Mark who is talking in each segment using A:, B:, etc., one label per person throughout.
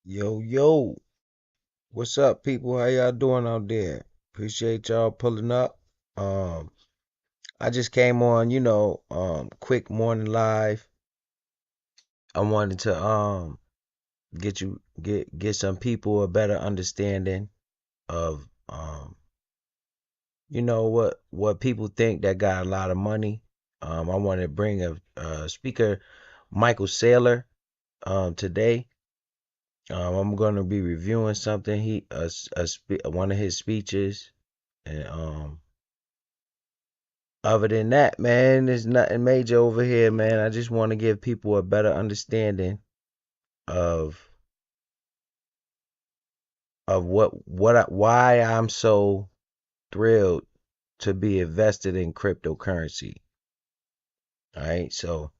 A: Yo, yo, what's up, people? How y'all doing out there? Appreciate y'all pulling up. Um, I just came on, quick morning live. I wanted to get some people a better understanding of what people think that got a lot of money. I wanted to bring a speaker, Michael Saylor, today. I'm gonna be reviewing something one of his speeches. And other than that, man, there's nothing major over here, man. I just want to give people a better understanding of why I'm so thrilled to be invested in cryptocurrency. All right, so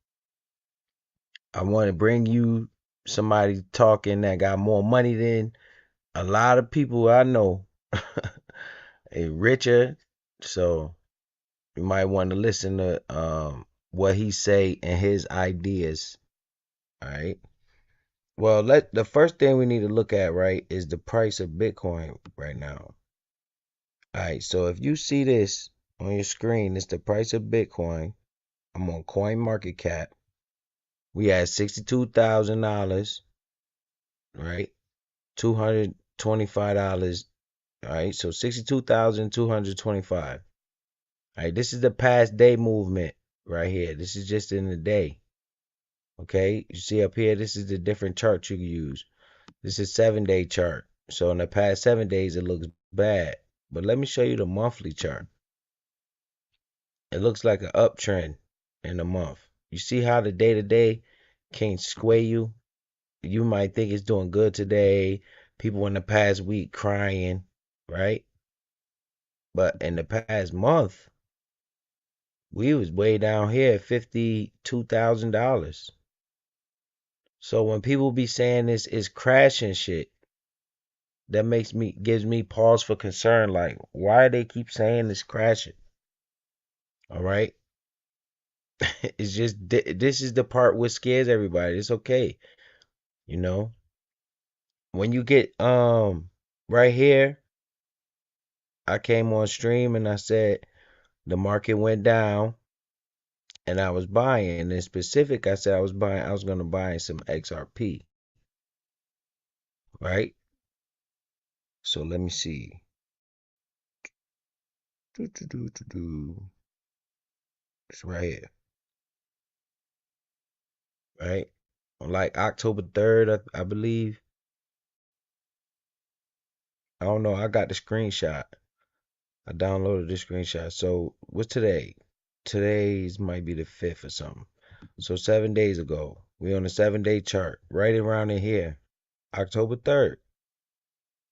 A: I want to bring you somebody talking that got more money than a lot of people I know, a richer. So you might want to listen to what he say and his ideas. All right. Well, let the first thing we need to look at, right, is the price of Bitcoin right now. All right, so if you see this on your screen, it's the price of Bitcoin. I'm on CoinMarketCap. We had $62,000, right? $225. All right, so 62,225. All right, this is the past day movement right here. This is just in the day. Okay, you see up here, this is the different charts you can use. This is 7-day chart. So in the past 7 days, it looks bad. But let me show you the monthly chart. It looks like an uptrend in the month. You see how the day to day can sway you? You might think it's doing good today. People in the past week crying, right? But in the past month, we was way down here at $52,000. So when people be saying this is crashing shit, that gives me pause for concern. Like, why they keep saying it's crashing? All right. It's just this is the part what scares everybody. It's okay, you know. When you get right here, I came on stream and I said the market went down and I was buying. And in specific, I said I was gonna buy some XRP, right? So let me see. It's right here, right? On like October 3rd, I believe. I don't know. I got the screenshot. I downloaded the screenshot. So what's today? Today's might be the 5th or something. So 7 days ago, we on a 7-day chart, right around in here, October 3rd,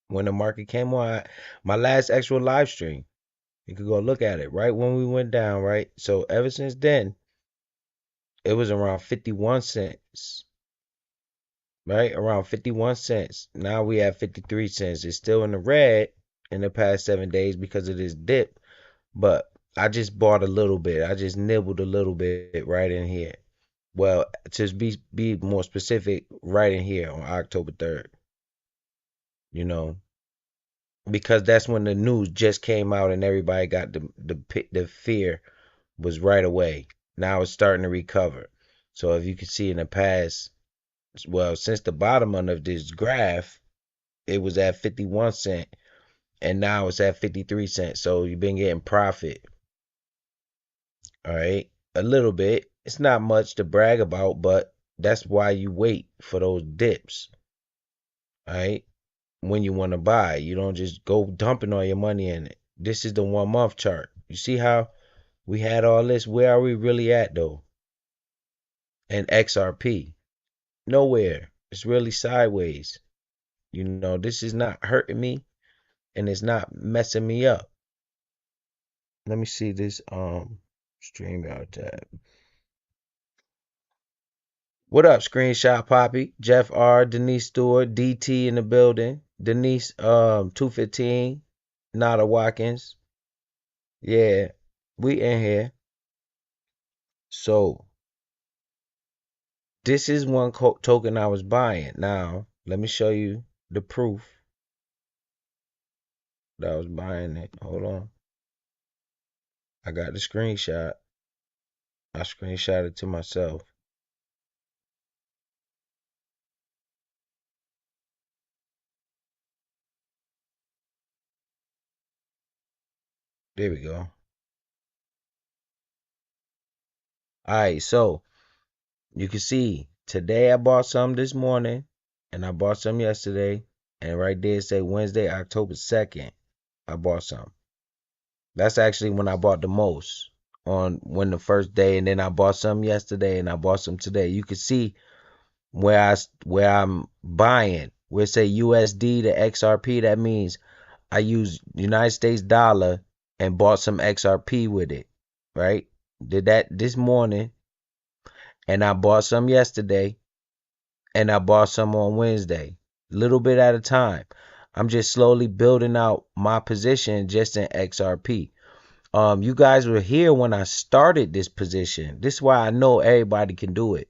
A: when the market came on, my last actual live stream. You could go look at it, right when we went down, right? So ever since then, it was around 51 cents, right? Around 51 cents. Now we have 53 cents. It's still in the red in the past 7 days because of this dip. But I just bought a little bit. I just nibbled a little bit right in here. Well, to be more specific, right in here on October 3rd, you know, because that's when the news just came out and everybody got the fear was right away. Now it's starting to recover. So if you can see in the past, well, since the bottom of this graph, it was at 51 cent and now it's at 53 cents. So you've been getting profit. All right. A little bit. It's not much to brag about, but that's why you wait for those dips. All right. When you want to buy, you don't just go dumping all your money in it. This is the 1 month chart. You see how we had all this? Where are we really at though? And XRP. Nowhere. It's really sideways. This is not hurting me and it's not messing me up. Let me see this StreamYard tab. What up, Screenshot Poppy? Jeff R, Denise Stewart, DT in the building. Denise 215, Nada Watkins. Yeah, we in here. So this is one token I was buying. Now Let me show you the proof that I was buying it. Hold on. I got the screenshot. I screenshot it to myself. There we go. Alright, so you can see today I bought some this morning and I bought some yesterday. And right there it say Wednesday, October 2nd. I bought some. That's actually when I bought the most on when the first day, and then I bought some yesterday and I bought some today. You can see where I'm buying. Where it say USD to XRP, that means I used United States dollar and bought some XRP with it, right? Did that this morning, and I bought some yesterday, and I bought some on Wednesday. Little bit at a time. I'm just slowly building out my position just in XRP. You guys were here when I started this position. This is why I know everybody can do it.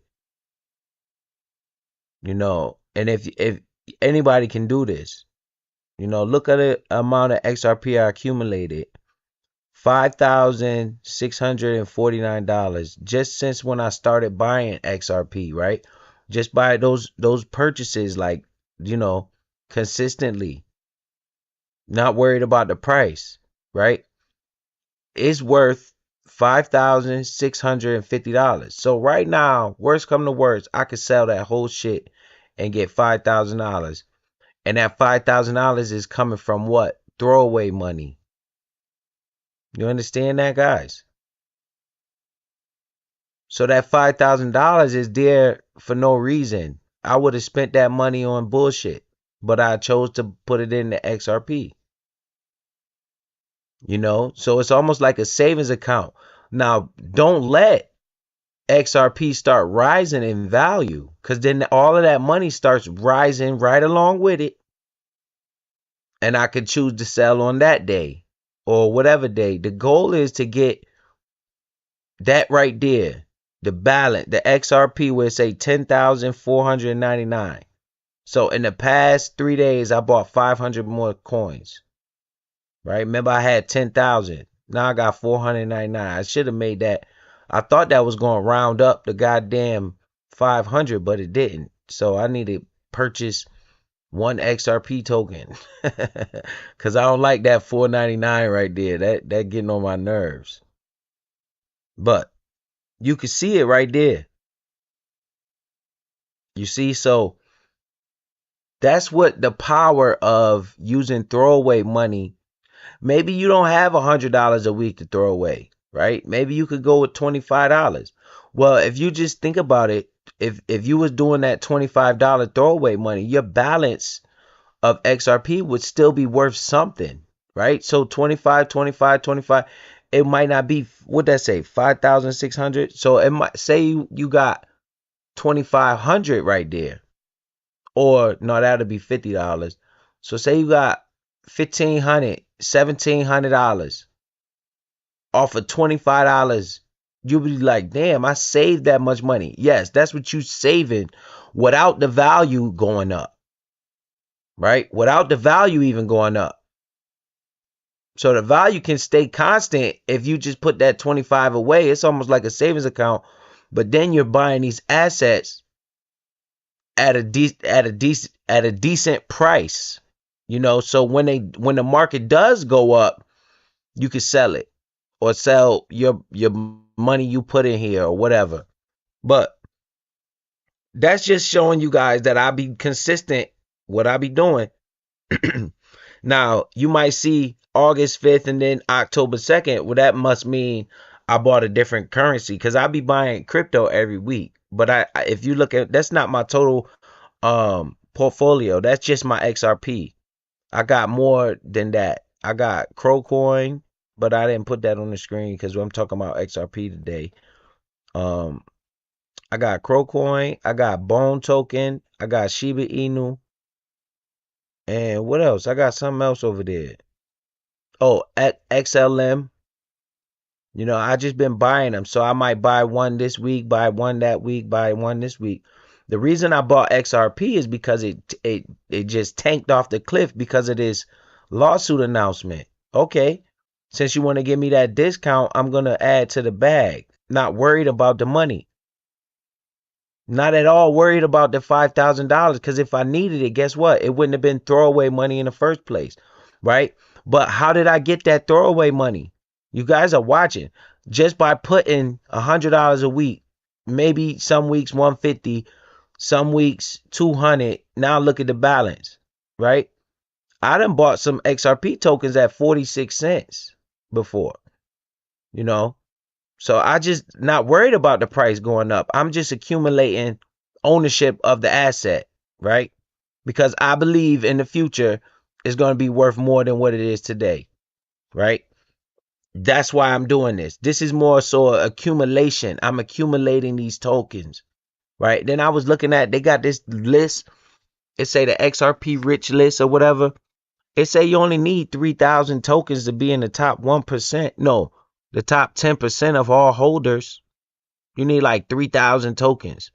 A: And if anybody can do this, look at the amount of XRP I accumulated. $5,649 just since when I started buying XRP, right? Just by those purchases, like, consistently, not worried about the price, right? It's worth $5,650. So right now, worst come to worst, I could sell that whole shit and get $5,000. And that $5,000 is coming from what? Throwaway money. You understand that, guys? So that $5,000 is there for no reason. I would have spent that money on bullshit, but I chose to put it in the XRP. So it's almost like a savings account. Now, don't let XRP start rising in value, because then all of that money starts rising right along with it. And I could choose to sell on that day or whatever day. The goal is to get that right there, the balance, the XRP, where it say 10,499. So in the past 3 days, I bought 500 more coins. Right? Remember, I had 10,000. Now I got 499. I should have made that. I thought that was going to round up the goddamn 500, but it didn't. So I need to purchase one XRP token because I don't like that 499 right there. That getting on my nerves. But you can see it right there. You see, so that's what the power of using throwaway money. Maybe you don't have $100 a week to throw away, right? Maybe you could go with $25. Well, if you just think about it, if you was doing that $25 throwaway money, your balance of XRP would still be worth something, right? So 25, 25, 25. It might not be, what that say, 5,600. So it might say you got 2,500 right there. Or no, that'll be $50. So say you got 1,500, $1,700 off of $25. You'll be like, damn, I saved that much money. Yes, that's what you saving without the value going up, right? Without the value even going up. So the value can stay constant if you just put that 25 away. It's almost like a savings account, but then you're buying these assets at a decent price. So when the market does go up, you can sell it or sell your money you put in here or whatever. But that's just showing you guys that I be consistent what I be doing. Now, you might see August 5th and then October 2nd. Well, that must mean I bought a different currency because I be buying crypto every week. But if you look at, that's not my total portfolio. That's just my XRP. I got more than that. I got Crowcoin, but I didn't put that on the screen because I'm talking about XRP today. I got Crowcoin, I got Bone Token, I got Shiba Inu, and what else? I got something else over there. Oh, XLM. I just been buying them, so I might buy one this week, buy one that week, buy one this week. The reason I bought XRP is because it just tanked off the cliff because of this lawsuit announcement. Okay, since you want to give me that discount, I'm gonna add to the bag. Not worried about the money. Not at all worried about the $5,000, because if I needed it, guess what? It wouldn't have been throwaway money in the first place, right? But how did I get that throwaway money? You guys are watching. Just by putting $100 a week, maybe some weeks 150, some weeks 200. Now look at the balance, right? I done bought some XRP tokens at 46 cents before, you know? So I just not worried about the price going up. I'm just accumulating ownership of the asset, right? Because I believe in the future it's going to be worth more than what it is today, right? That's why I'm doing this. This is more so accumulation. I'm accumulating these tokens, right? Then I was looking at, they got this list. It say the XRP rich list or whatever. It say you only need 3,000 tokens to be in the top 1%. No, the top 10% of all holders. You need like 3,000 tokens,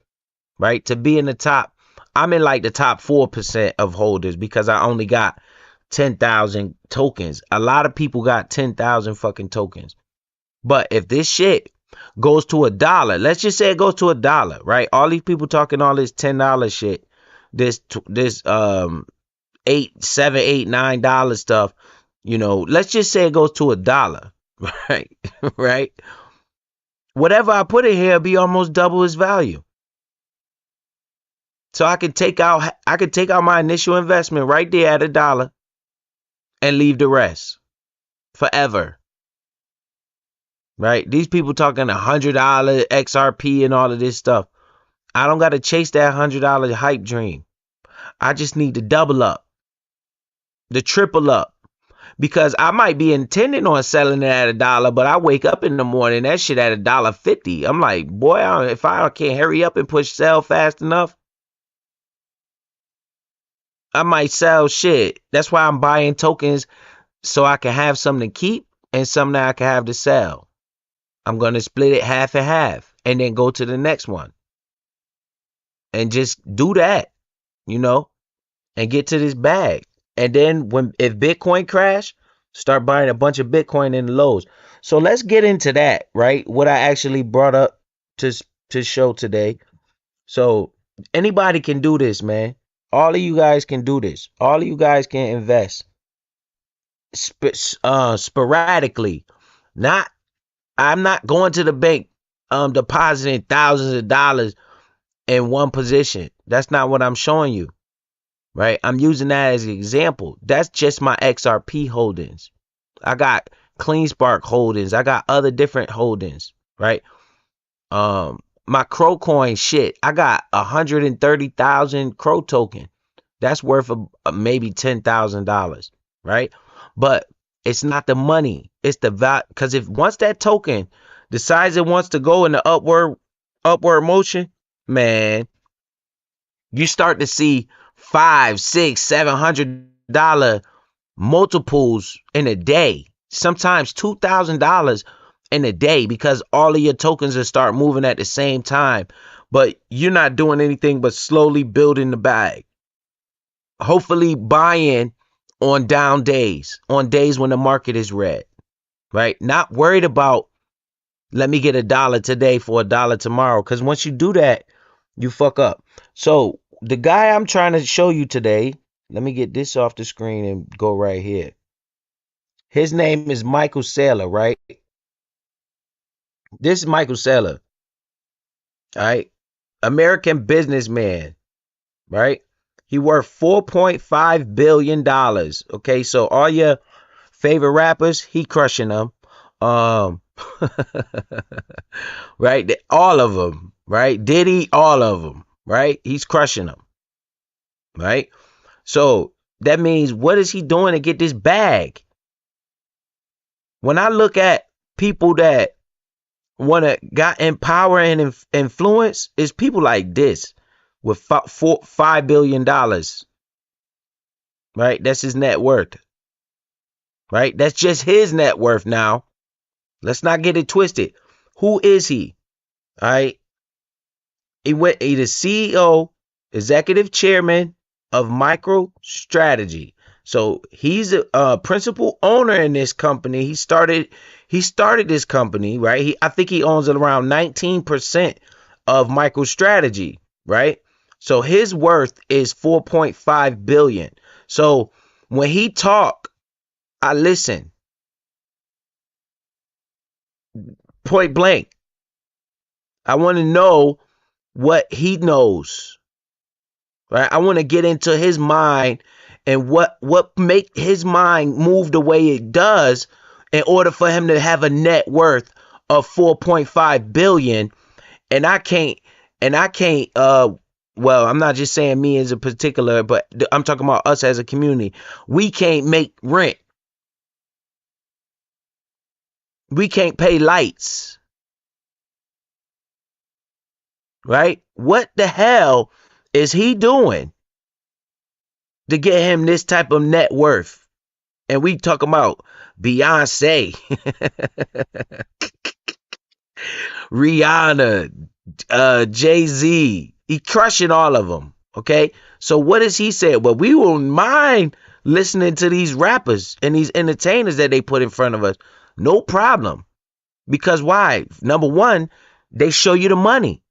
A: right? To be in the top. I'm in like the top 4% of holders because I only got 10,000 tokens. A lot of people got 10,000 fucking tokens. But if this shit goes to $1, let's just say it goes to $1, right? All these people talking all this $10 shit, this 8, 7, 8, $9 stuff, you know, let's just say it goes to $1, right? Right? Whatever I put in here be almost double its value. So I could take out my initial investment right there at $1 and leave the rest forever. Right? These people talking $100 XRP and all of this stuff. I don't got to chase that $100 hype dream. I just need to double up, the triple up. Because I might be intending on selling it at $1, but I wake up in the morning, that shit at $1.50. I'm like, boy, if I can't hurry up and push sell fast enough, I might sell shit. That's why I'm buying tokens so I can have something to keep and something that I can have to sell. I'm going to split it half and half and then go to the next one. And just do that, you know, and get to this bag. And then if Bitcoin crash, start buying a bunch of Bitcoin in the lows. So let's get into that, right? What I actually brought up to show today. So anybody can do this, man. All of you guys can do this. All of you guys can invest sporadically. I'm not going to the bank depositing thousands of dollars in one position. That's not what I'm showing you. Right? I'm using that as an example. That's just my XRP holdings. I got CleanSpark holdings. I got other different holdings, right? My Crow coin shit. I got 130,000 Crow token. That's worth maybe $10,000, right? But it's not the money. It's the value. Because if once that token decides it wants to go in the upward motion, man, you start to see $500, $600, $700 multiples in a day. Sometimes $2,000 in a day because all of your tokens will start moving at the same time. But you're not doing anything but slowly building the bag. Hopefully buying on down days, on days when the market is red, right? Not worried about, let me get $1 today for $1 tomorrow. Because once you do that, you fuck up. So the guy I'm trying to show you today, let me get this off the screen and go right here. His name is Michael Saylor, right? This is Michael Saylor, all right? American businessman, right? He worth $4.5 billion. Okay, so all your favorite rappers, he crushing them. Right? All of them, right? Diddy, all of them, right? He's crushing them, right? So that means, what is he doing to get this bag? When I look at people that want to got in power and influence, is people like this with $5 billion, right? That's his net worth, right? That's just his net worth now. Let's not get it twisted. Who is he? All right. He the CEO, executive chairman of MicroStrategy. So he's a principal owner in this company. He started this company, right? I think he owns around 19% of MicroStrategy, right? So his worth is 4.5 billion. So when he talk, I listen point blank. I want to know what he knows, right? I want to get into his mind and what make his mind move the way it does in order for him to have a net worth of 4.5 billion. And I can't well, I'm not just saying me as a particular, but I'm talking about us as a community. We can't make rent. We can't pay lights, right? What the hell is he doing to get him this type of net worth? And we talking about Beyonce, Rihanna, Jay-Z. He crushing all of them. Okay. So what does he say? Well, we won't mind listening to these rappers and these entertainers that they put in front of us. No problem. Because why? Number one, they show you the money,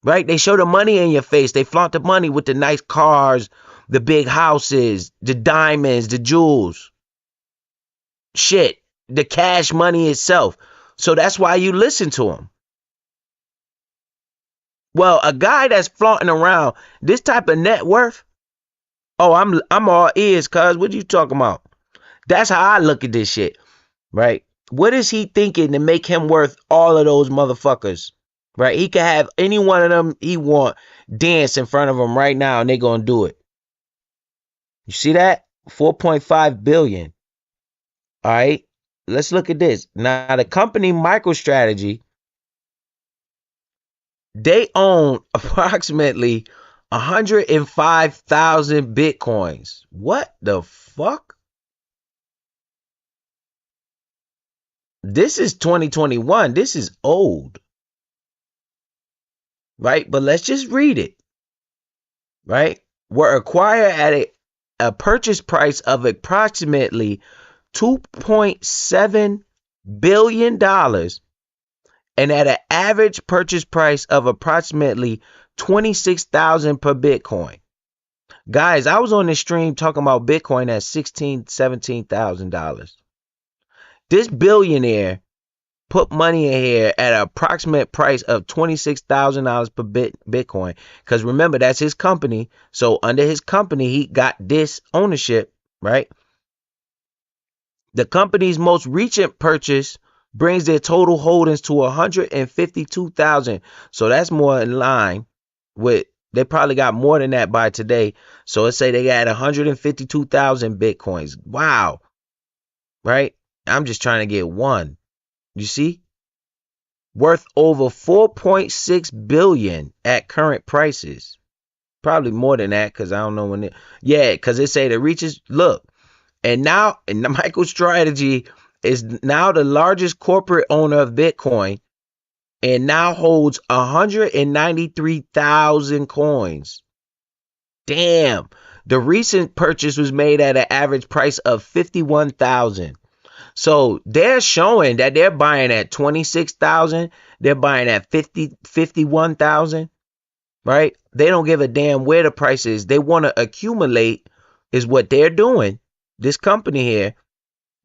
A: right? They show the money in your face. They flaunt the money with the nice cars, the big houses, the diamonds, the jewels. Shit, the cash money itself. So that's why you listen to him. Well, a guy that's flaunting around this type of net worth, oh, I'm all ears, cuz what you talking about? That's how I look at this shit, right? What is he thinking to make him worth all of those motherfuckers? Right? He could have any one of them he want dance in front of him right now and they gonna do it. You see that? 4.5 billion. All right. Let's look at this. Now the company MicroStrategy, they own approximately 105,000 Bitcoins. What the fuck? This is 2021. This is old. Right? But let's just read it. Right? Were acquired at a purchase price of approximately $2.7 billion and at an average purchase price of approximately 26,000 per Bitcoin. Guys, I was on this stream talking about Bitcoin at $16,000, $17,000. This billionaire put money in here at an approximate price of $26,000 per Bitcoin. Because remember, that's his company. So under his company, he got this ownership, right? The company's most recent purchase brings their total holdings to 152,000. So that's more in line with, they probably got more than that by today. So let's say they got 152,000 Bitcoins. Wow. Right? I'm just trying to get one. You see? Worth over 4.6 billion at current prices. Probably more than that because I don't know when it. Yeah, because it say the reaches. Look. And now, and MicroStrategy is now the largest corporate owner of Bitcoin and now holds 193,000 coins. Damn. The recent purchase was made at an average price of 51,000. So they're showing that they're buying at 26,000. They're buying at 51,000, right? They don't give a damn where the price is. They want to accumulate is what they're doing. This company here,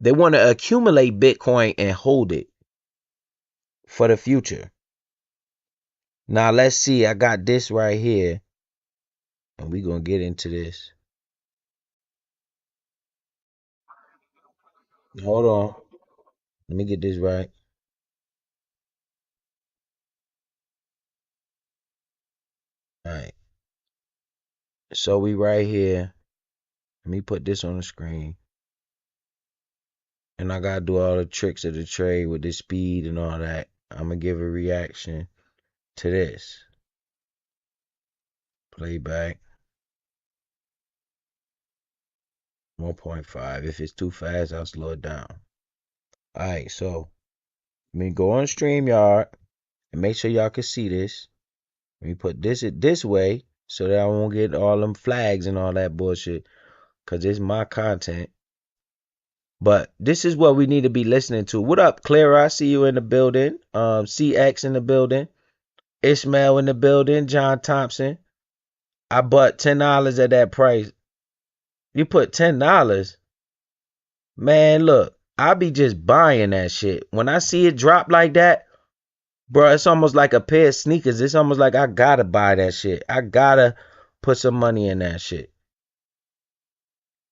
A: they want to accumulate Bitcoin and hold it for the future. Now let's see. I got this right here. And we're going to get into this. Hold on. Let me get this right. All right. So we right here. Let me put this on the screen. And I got to do all the tricks of the trade with the speed and all that. I'm going to give a reaction to this. Playback. 1.5. If it's too fast, I'll slow it down. All right. So let me go on StreamYard and make sure y'all can see this. Let me put this way so that I won't get all them flags and all that bullshit. Cause it's my content. But this is what we need to be listening to. What up, Clara? I see you in the building. CX in the building. Ishmael in the building. John Thompson. I bought $10 at that price. You put $10? Man, look, I be just buying that shit. When I see it drop like that, bro, it's almost like a pair of sneakers. It's almost like I gotta buy that shit. I gotta put some money in that shit.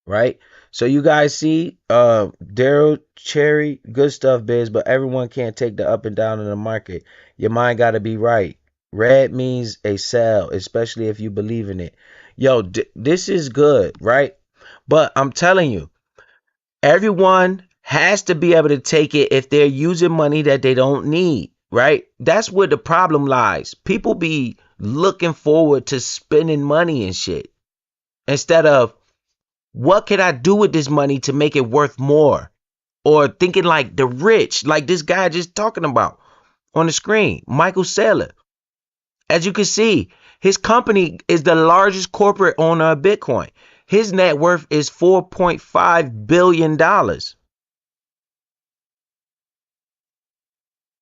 A: Right? So you guys see, Daryl Cherry, good stuff, Biz, but everyone can't take the up and down in the market. Your mind gotta be right. Red means a sell, especially if you believe in it. Yo, this is good, right? But I'm telling you, everyone has to be able to take it if they're using money that they don't need, right? That's where the problem lies. People be looking forward to spending money and shit instead of what can I do with this money to make it worth more? Or thinking like the rich, like this guy just talking about on the screen, Michael Saylor. As you can see, his company is the largest corporate owner of Bitcoin. His net worth is $4.5 billion.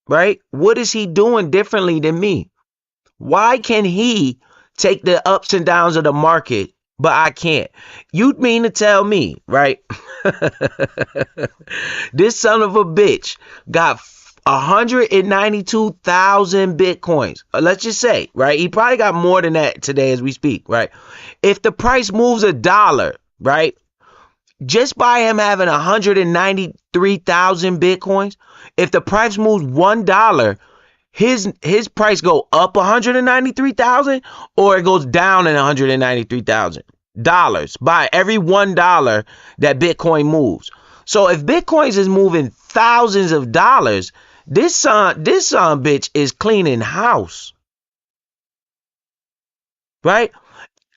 A: Right? What is he doing differently than me? Why can he take the ups and downs of the market, but I can't? You mean to tell me, right? This son of a bitch got 192,000 Bitcoins. Let's just say, right? He probably got more than that today as we speak, right? If the price moves $1, right? Just by him having 193,000 Bitcoins, if the price moves $1, his price go up 193,000 or it goes down in $193,000 by every $1 that Bitcoin moves. So if Bitcoins is moving thousands of dollars, this son bitch is cleaning house. Right?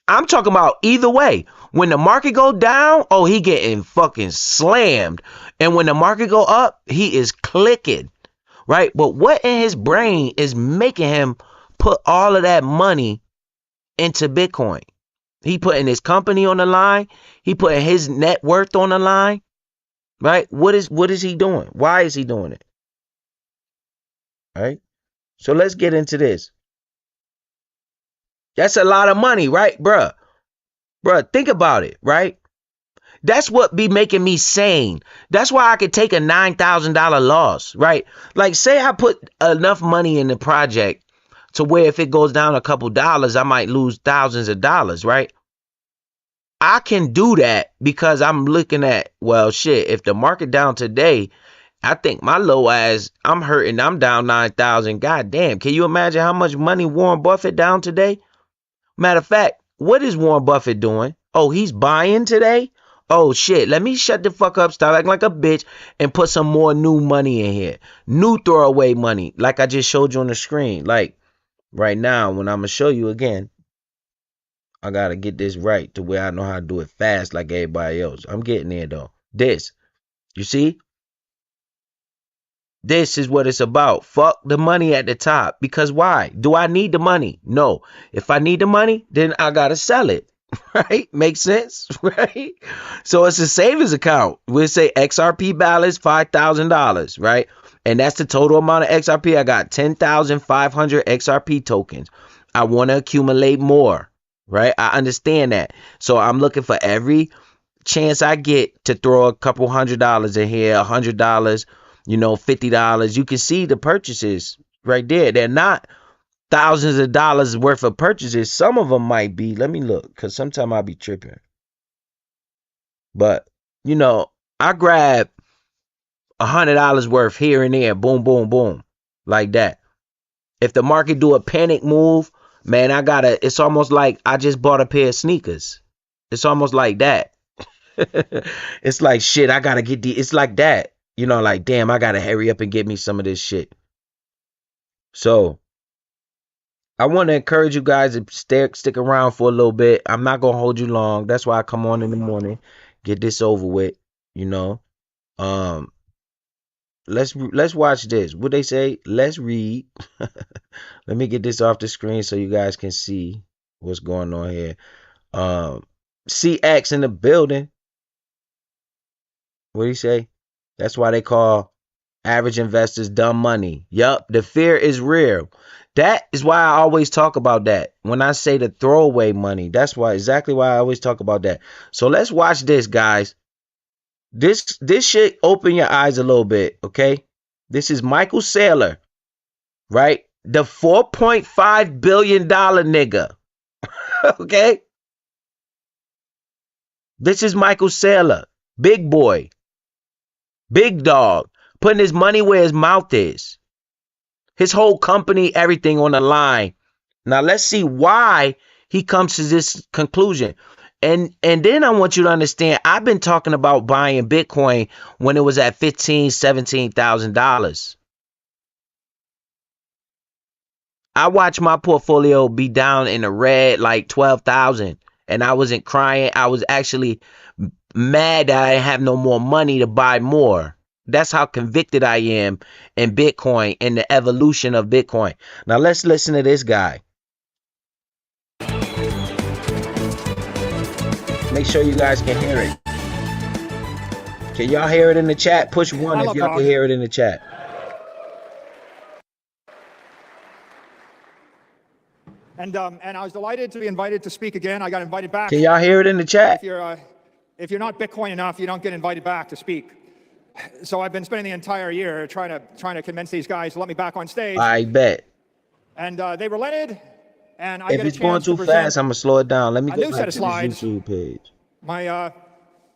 A: I'm talking about either way. When the market go down, oh, he getting fucking slammed. And when the market go up, he is clicking. Right? But what in his brain is making him put all of that money into Bitcoin? He putting his company on the line. He putting his net worth on the line. Right? What is he doing? Why is he doing it? Right? So let's get into this. That's a lot of money, right, bruh? Bruh, think about it, right? That's what be making me sane. That's why I could take a $9,000 loss, right? Like, say I put enough money in the project to where if it goes down a couple dollars, I might lose thousands of dollars, right? I can do that because I'm looking at, well, shit, if the market down today, I think my low ass, I'm hurting. I'm down 9,000. God damn. Can you imagine how much money Warren Buffett down today? Matter of fact, what is Warren Buffett doing? Oh, he's buying today? Oh, shit. Let me shut the fuck up, stop acting like a bitch, and put some more new money in here. New throwaway money, like I just showed you on the screen. Like, right now, when I'm going to show you again, I got to get this right to where I know how to do it fast like everybody else. I'm getting there, though. This. You see? This is what it's about. Fuck the money at the top. Because why? Do I need the money? No. If I need the money, then I got to sell it. Right? Makes sense? Right? So it's a savings account. We'll say XRP balance, $5,000. Right? And that's the total amount of XRP. I got 10,500 XRP tokens. I want to accumulate more. Right? I understand that. So I'm looking for every chance I get to throw a couple $100 in here, $100, $50. You can see the purchases right there. They're not thousands of dollars worth of purchases. Some of them might be. Let me look, because sometimes I'll be tripping. But, I grab $100 worth here and there. Boom, boom, boom. Like that. If the market do a panic move, man, it's almost like I just bought a pair of sneakers. It's almost like that. It's like, shit, I gotta get it's like that. Like, damn, I gotta hurry up and get me some of this shit. So I want to encourage you guys to stick around for a little bit. I'm not gonna hold you long. That's why I come on in the morning, get this over with. Um, let's watch this. What they say? Let's read. Let me get this off the screen so you guys can see what's going on here. Um, CX in the building. What do you say? That's why they call average investors dumb money. Yup, the fear is real. That is why I always talk about that. When I say the throwaway money, that's why exactly why I always talk about that. So let's watch this, guys. This should open your eyes a little bit, okay? This is Michael Saylor, right? The $4.5 billion nigga. Okay? This is Michael Saylor. Big boy. Big dog. Putting his money where his mouth is. His whole company, everything on the line. Now let's see why he comes to this conclusion. And then I want you to understand, I've been talking about buying Bitcoin when it was at $15,000, $17,000. I watched my portfolio be down in the red like 12,000, and I wasn't crying. I was actually mad that I didn't have no more money to buy more. That's how convicted I am in Bitcoin and the evolution of Bitcoin. Now let's listen to this guy. Make sure you guys can hear it. Can y'all hear it in the chat? Push 1 if y'all can hear it in the chat.
B: And I was delighted to be invited to speak again. I got invited back.
A: Can y'all hear it in the chat?
B: If you're not Bitcoin enough, you don't get invited back to speak. So I've been spending the entire year trying to convince these guys to let me back on stage.
A: I bet.
B: And they relented. And I
A: if
B: get a
A: it's going
B: chance
A: too
B: to
A: fast, I'm gonna slow it down. Let me
B: a
A: go
B: new
A: back
B: set of
A: to
B: slides.
A: the YouTube page.
B: My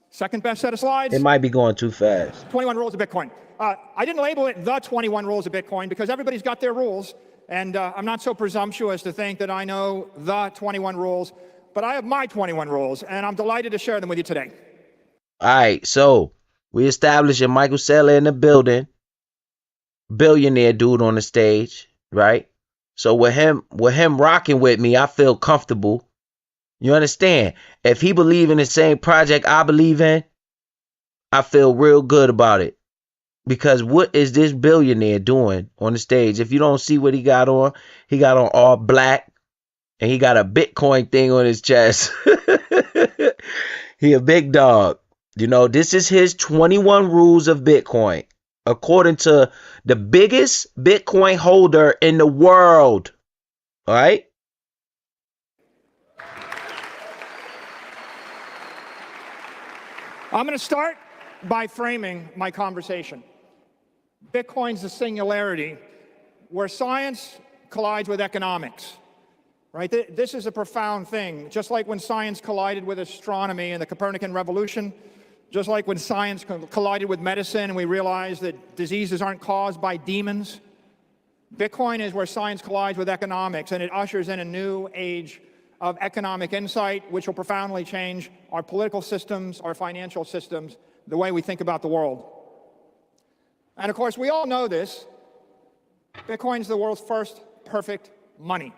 B: second best set of slides.
A: It might be going too fast.
B: 21 rules of Bitcoin. I didn't label it the 21 rules of Bitcoin because everybody's got their rules. And I'm not so presumptuous to think that I know the 21 rules, but I have my 21 rules, and I'm delighted to share them with you today.
A: All right, so we established a Michael Saylor in the building, billionaire dude on the stage, right? So with him rocking with me, I feel comfortable. You understand? If he believe in the same project I believe in, I feel real good about it. Because what is this billionaire doing on the stage? If you don't see what he got on all black, and he got a Bitcoin thing on his chest. He a big dog. You know, this is his 21 rules of Bitcoin, according to the biggest Bitcoin holder in the world. All right?
B: I'm going to start by framing my conversation. Bitcoin's the singularity where science collides with economics, right? This is a profound thing. Just like when science collided with astronomy in the Copernican revolution, just like when science collided with medicine and we realized that diseases aren't caused by demons, Bitcoin is where science collides with economics, and it ushers in a new age of economic insight, which will profoundly change our political systems, our financial systems, the way we think about the world. And of course, we all know this. Bitcoin's the world's first perfect money.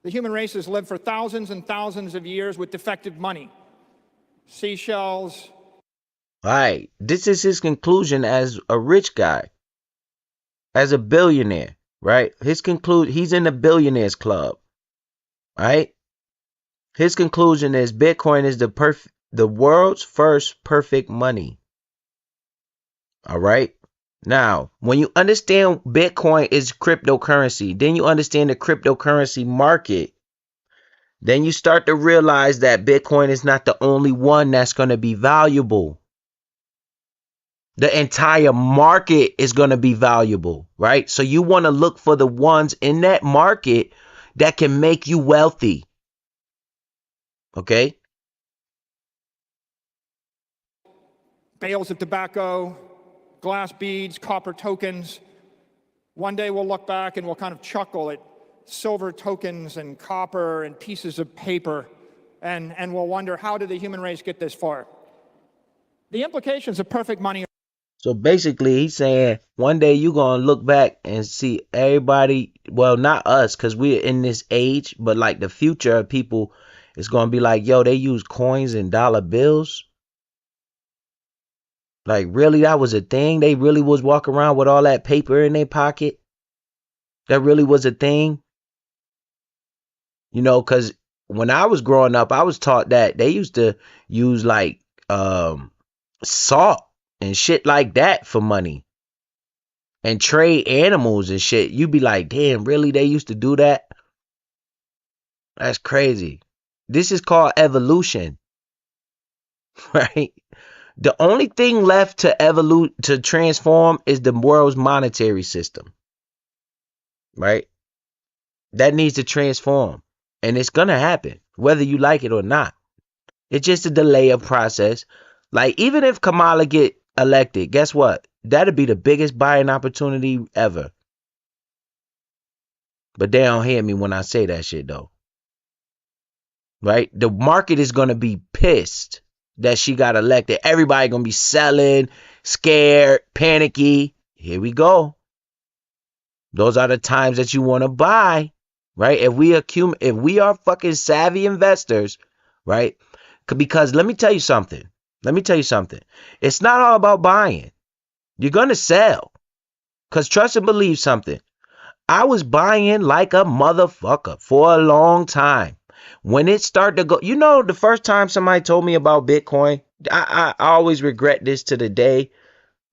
B: The human race has lived for thousands and thousands of years with defective money. Seashells.
A: All right. This is his conclusion as a rich guy, as a billionaire, right? He's in the billionaires club, right? His conclusion is Bitcoin is the world's first perfect money. All right. Now, when you understand Bitcoin is cryptocurrency, then you understand the cryptocurrency market, then you start to realize that Bitcoin is not the only one that's going to be valuable. The entire market is going to be valuable, right? So you want to look for the ones in that market that can make you wealthy. Okay?
B: Bales of tobacco, glass beads, copper tokens. One day we'll look back and we'll kind of chuckle at silver tokens and copper and pieces of paper, and we'll wonder, how did the human race get this far? The implications of perfect money.
A: So basically, he's saying one day you're going to look back and see everybody, well, not us, because we're in this age, but like the future of people is going to be like, yo, they use coins and dollar bills. Like, really, that was a thing? They really was walking around with all that paper in their pocket? That really was a thing? You know, because when I was growing up, I was taught that they used to use like salt and shit like that for money and trade animals and shit. You'd be like, damn, really? They used to do that? That's crazy. This is called evolution, right? The only thing left to transform is the world's monetary system, right? That needs to transform, and it's gonna happen whether you like it or not. It's just a delay of process. Like, even if Kamala get elected, guess what? That'd be the biggest buying opportunity ever. But they don't hear me when I say that shit though, right? The market is gonna be pissed that she got elected. Everybody gonna be selling, scared, panicky. Here we go. Those are the times that you want to buy, right? If we are fucking savvy investors, right? Because let me tell you something. It's not all about buying. You're gonna sell. Cause trust and believe something. I was buying like a motherfucker for a long time. When it started to go, the first time somebody told me about Bitcoin, I always regret this to the day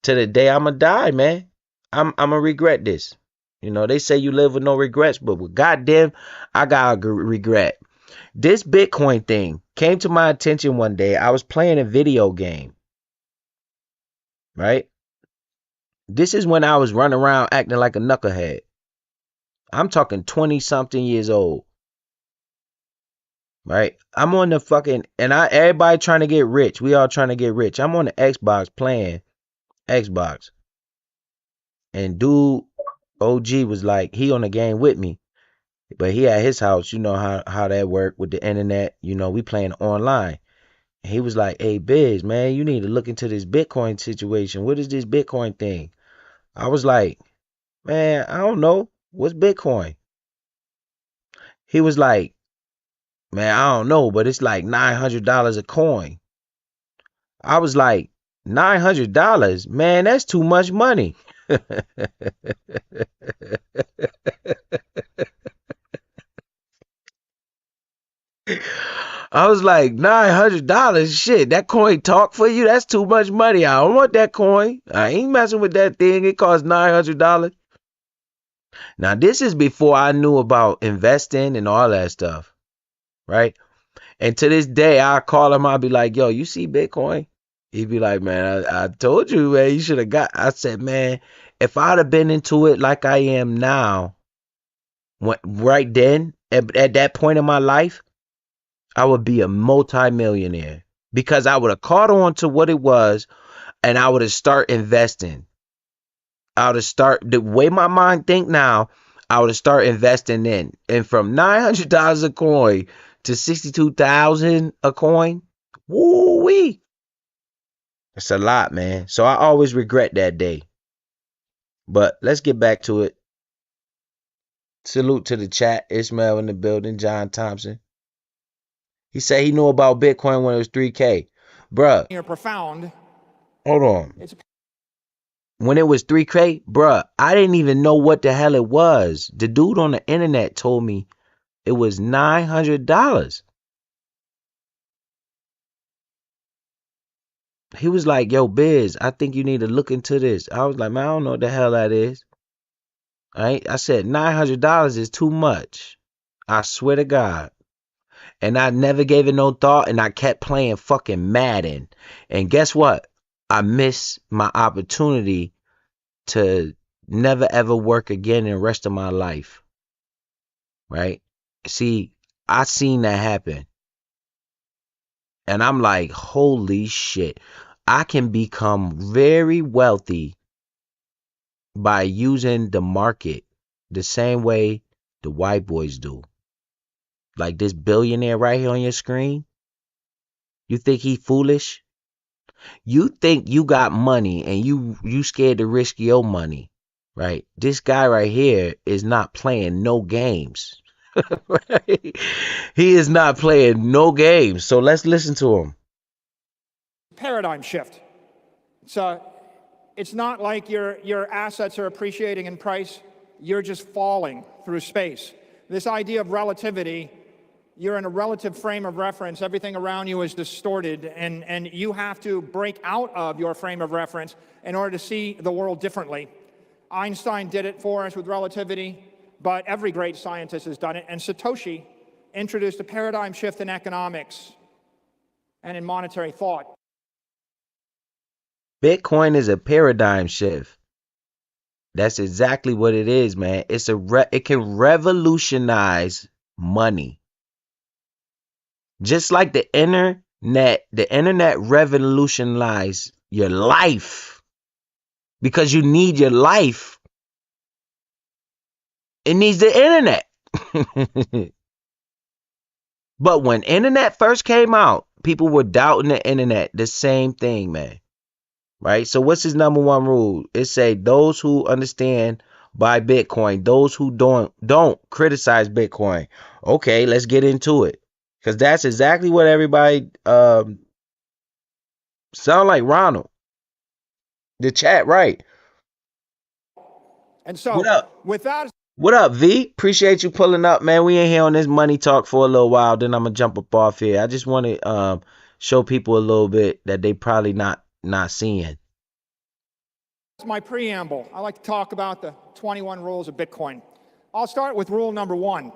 A: I'ma die, man. I'ma regret this. They say you live with no regrets, but with goddamn, I got a regret. This Bitcoin thing came to my attention one day. I was playing a video game, right? This is when I was running around acting like a knucklehead. I'm talking 20 something years old. Right? I'm on the fucking, and everybody trying to get rich. We all trying to get rich. I'm on the Xbox playing Xbox. And dude, OG was like, he on the game with me. But he at his house, you know how that work with the internet. We playing online. And he was like, hey, Biz, man, you need to look into this Bitcoin situation. What is this Bitcoin thing? I was like, man, I don't know. What's Bitcoin? He was like, man, I don't know, but it's like $900 a coin. I was like, $900? Man, that's too much money. I was like, $900? Shit, that coin talk for you? That's too much money. I don't want that coin. I ain't messing with that thing. It costs $900. Now, this is before I knew about investing and all that stuff, right? And to this day, I call him. I'll be like, yo, you see Bitcoin? He'd be like, man, I told you, man, you should have got. I said, man, if I'd have been into it like I am now, right then, at that point in my life, I would be a multi-millionaire because I would have caught on to what it was and I would have start investing. I would have start the way my mind think now. I would have start investing in, and from $900 a coin to 62,000 a coin. Woo wee. It's a lot, man. So I always regret that day. But let's get back to it. Salute to the chat. Ishmael in the building. John Thompson. He said he knew about Bitcoin when it was 3K. Bruh.
B: You're profound.
A: Hold on. When it was 3K, bruh, I didn't even know what the hell it was. The dude on the internet told me it was $900. He was like, yo, Biz, I think you need to look into this. I was like, man, I don't know what the hell that is. I said, $900 is too much. I swear to God. And I never gave it no thought, and I kept playing fucking Madden. And guess what? I missed my opportunity to never ever work again in the rest of my life. Right? See, I seen that happen. And I'm like, holy shit. I can become very wealthy by using the market the same way the white boys do. Like this billionaire right here on your screen. You think he foolish? You think you got money and you scared to risk your money, right? This guy right here is not playing no games. Right? He is not playing no games. So let's listen to him.
B: Paradigm shift. So it's not like your assets are appreciating in price. You're just falling through space. This idea of relativity, you're in a relative frame of reference. Everything around you is distorted, and you have to break out of your frame of reference in order to see the world differently. Einstein did it for us with relativity, but every great scientist has done it. And Satoshi introduced a paradigm shift in economics and in monetary thought.
A: Bitcoin is a paradigm shift. That's exactly what it is, man. It can revolutionize money. Just like the internet revolutionized your life. Because you need your life. It needs the internet. But when internet first came out, people were doubting the internet. The same thing, man. Right? So what's his number one rule? It say those who understand buy Bitcoin. Those who don't criticize Bitcoin. Okay, let's get into it. Because that's exactly what everybody sound like Ronald. The chat, right?
B: And so
A: What up?
B: with that,
A: What up, V? Appreciate you pulling up, man. We ain't here on this money talk for a little while. Then I'm gonna jump up off here. I just want to show people a little bit that they probably not seeing.
B: that's my preamble. I like to talk about the 21 rules of Bitcoin. I'll start with rule number 1.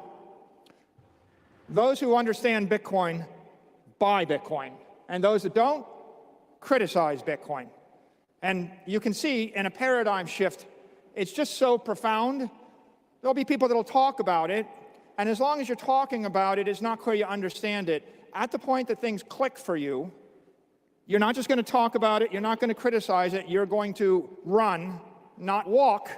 B: Those who understand Bitcoin buy Bitcoin, and those that don't criticize Bitcoin. And you can see in a paradigm shift, it's just so profound. There'll be people that'll talk about it, and as long as you're talking about it, it's not clear you understand it. At the point that things click for you, you're not just going to talk about it, you're not going to criticize it, you're going to run, not walk,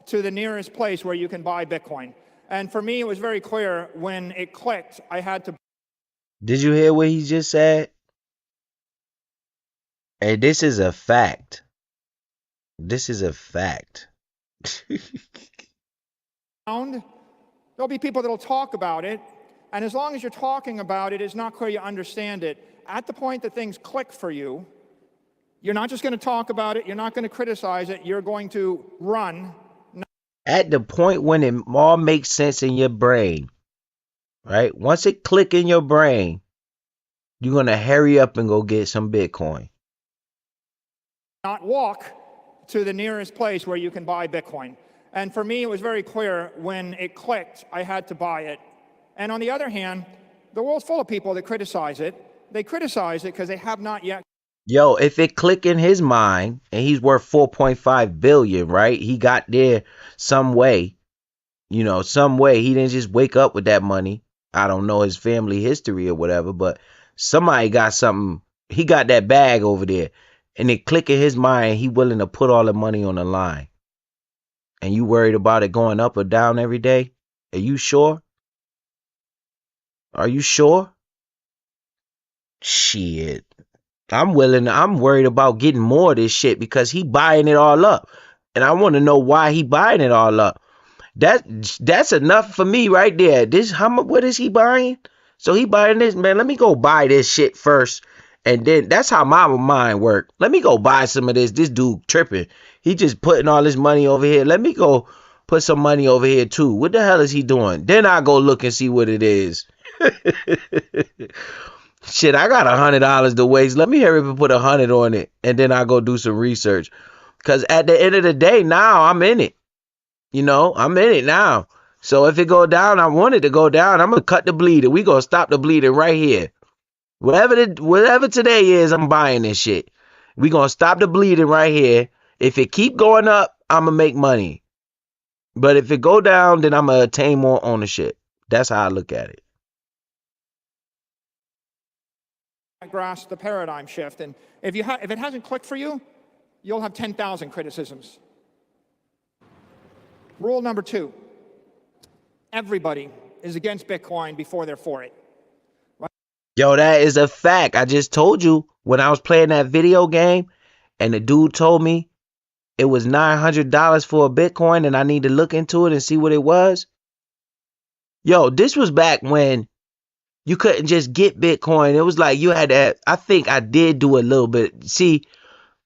B: to the nearest place where you can buy Bitcoin. And for me, it was very clear when it clicked, I had to.
A: Did you hear what he just said? Hey, this is a fact. This is a fact.
B: There'll be people that'll talk about it, and as long as you're talking about it, it's not clear you understand it. At the point that things click for you, you're not just going to talk about it, you're not going to criticize it, you're going to run.
A: At the point when it all makes sense in your brain, right? Once it click in your brain, you're going to hurry up and go get some Bitcoin.
B: Not walk to the nearest place where you can buy Bitcoin. And for me, it was very clear when it clicked, I had to buy it. And on the other hand, the world's full of people that criticize it. They criticize it because they have not yet.
A: Yo, if it click in his mind and he's worth 4.5 billion, right? He got there some way, some way. He didn't just wake up with that money. I don't know his family history or whatever, but somebody got something. He got that bag over there and it click in his mind. He willing to put all the money on the line. And you worried about it going up or down every day? Are you sure? Are you sure? Shit. I'm worried about getting more of this shit because he buying it all up. And I want to know why he buying it all up. That's enough for me right there. What is he buying? So he buying this, man. Let me go buy this shit first. And then that's how my mind work. Let me go buy some of this. This dude tripping. He just putting all his money over here. Let me go put some money over here too. What the hell is he doing? Then I go look and see what it is. Shit, I got $100 to waste. Let me hurry up and put 100 on it. And then I go do some research. Because at the end of the day, now I'm in it. I'm in it now. So if it go down, I want it to go down. I'm going to cut the bleeding. We going to stop the bleeding right here. Whatever today is, I'm buying this shit. We going to stop the bleeding right here. If it keep going up, I'm going to make money. But if it go down, then I'm going to attain more ownership. That's how I look at it.
B: Grasp the paradigm shift. And if it hasn't clicked for you, you'll have 10,000 criticisms. Rule number 2. Everybody is against Bitcoin before they're for it.
A: Yo, that is a fact. I just told you when I was playing that video game and the dude told me it was $900 for a Bitcoin and I need to look into it and see what it was. Yo, this was back when you couldn't just get Bitcoin. It was like you had to, I think I did do a little bit. See,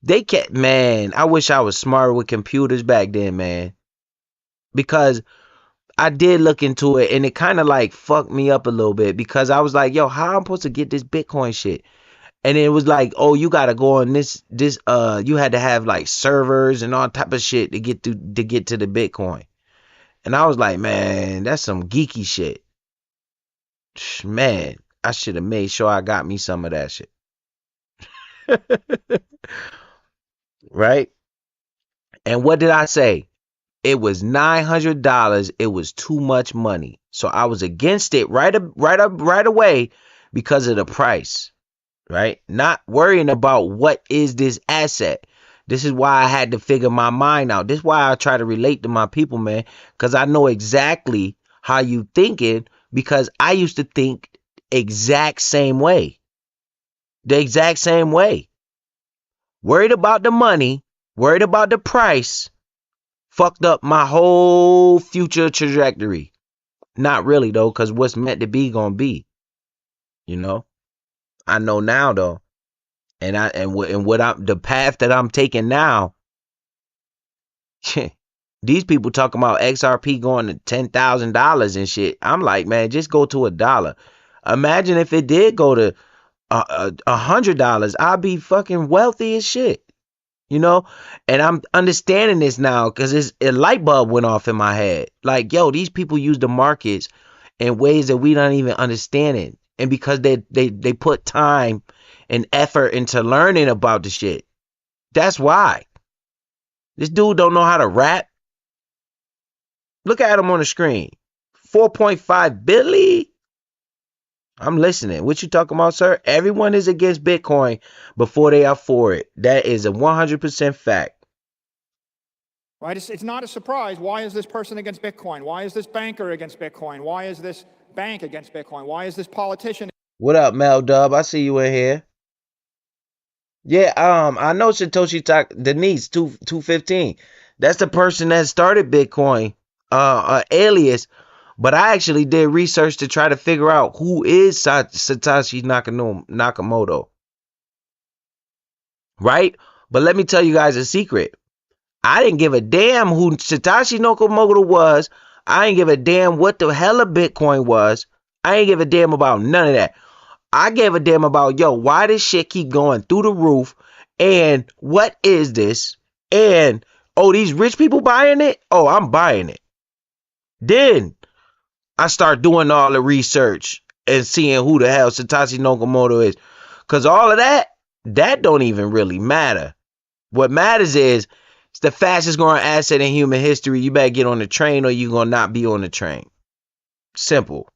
A: They can't, man. I wish I was smarter with computers back then, man. Because I did look into it and it kind of like fucked me up a little bit because I was like, yo, how I'm supposed to get this Bitcoin shit? And it was like, oh, you gotta go on you had to have like servers and all type of shit to get to the Bitcoin. And I was like, man, that's some geeky shit. Man, I should have made sure I got me some of that shit. Right? And what did I say? It was $900. It was too much money. So I was against it right away because of the price. Right? Not worrying about what is this asset. This is why I had to figure my mind out. This is why I try to relate to my people, man, because I know exactly how you thinking because I used to think exact same way. The exact same way. Worried about the money, worried about the price, fucked up my whole future trajectory. Not really though, because what's meant to be gonna be. You know? I know now though. The path that I'm taking now, these people talking about XRP going to $10,000 and shit. I'm like, man, just go to $1. Imagine if it did go to $100, I'd be fucking wealthy as shit. You know, and I'm understanding this now because a light bulb went off in my head. Like, yo, these people use the markets in ways that we don't even understand it, and because they put time and effort into learning about the shit. That's why. This dude don't know how to rap. Look at him on the screen. 4.5 billion. I'm listening. What you talking about, sir? Everyone is against Bitcoin before they are for it. That is a 100% fact.
B: Right? It's not a surprise. Why is this person against Bitcoin? Why is this banker against Bitcoin? Why is this bank against Bitcoin? Why is this politician?
A: What up, Mel Dub? I see you in here. Yeah, I know Satoshi Denise 215. That's the person that started Bitcoin, alias. But I actually did research to try to figure out who is Satoshi Nakamoto. Right? But let me tell you guys a secret. I didn't give a damn who Satoshi Nakamoto was. I didn't give a damn what the hell a Bitcoin was. I ain't give a damn about none of that. I gave a damn about, yo, why this shit keep going through the roof? And what is this? And, oh, these rich people buying it? Oh, I'm buying it. Then I start doing all the research and seeing who the hell Satoshi Nakamoto is. Because all of that don't even really matter. What matters is it's the fastest growing asset in human history. You better get on the train or you're going to not be on the train. Simple.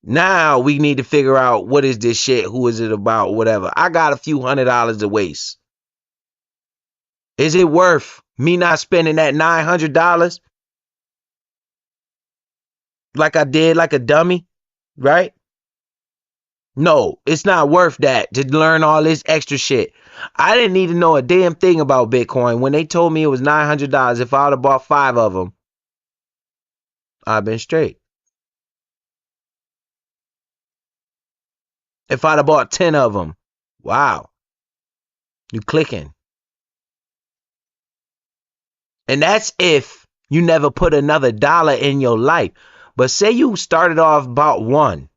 A: Now we need to figure out what is this shit, who is it about, whatever. I got a few $100 to waste. Is it worth me not spending that $900 like I did, like a dummy, right? No, it's not worth that to learn all this extra shit. I didn't need to know a damn thing about Bitcoin. When they told me it was $900, if I would have bought 5 of them, I'd been straight. If I'd have bought 10 of them, wow, you clicking. And that's if you never put another dollar in your life. But say you started off about 1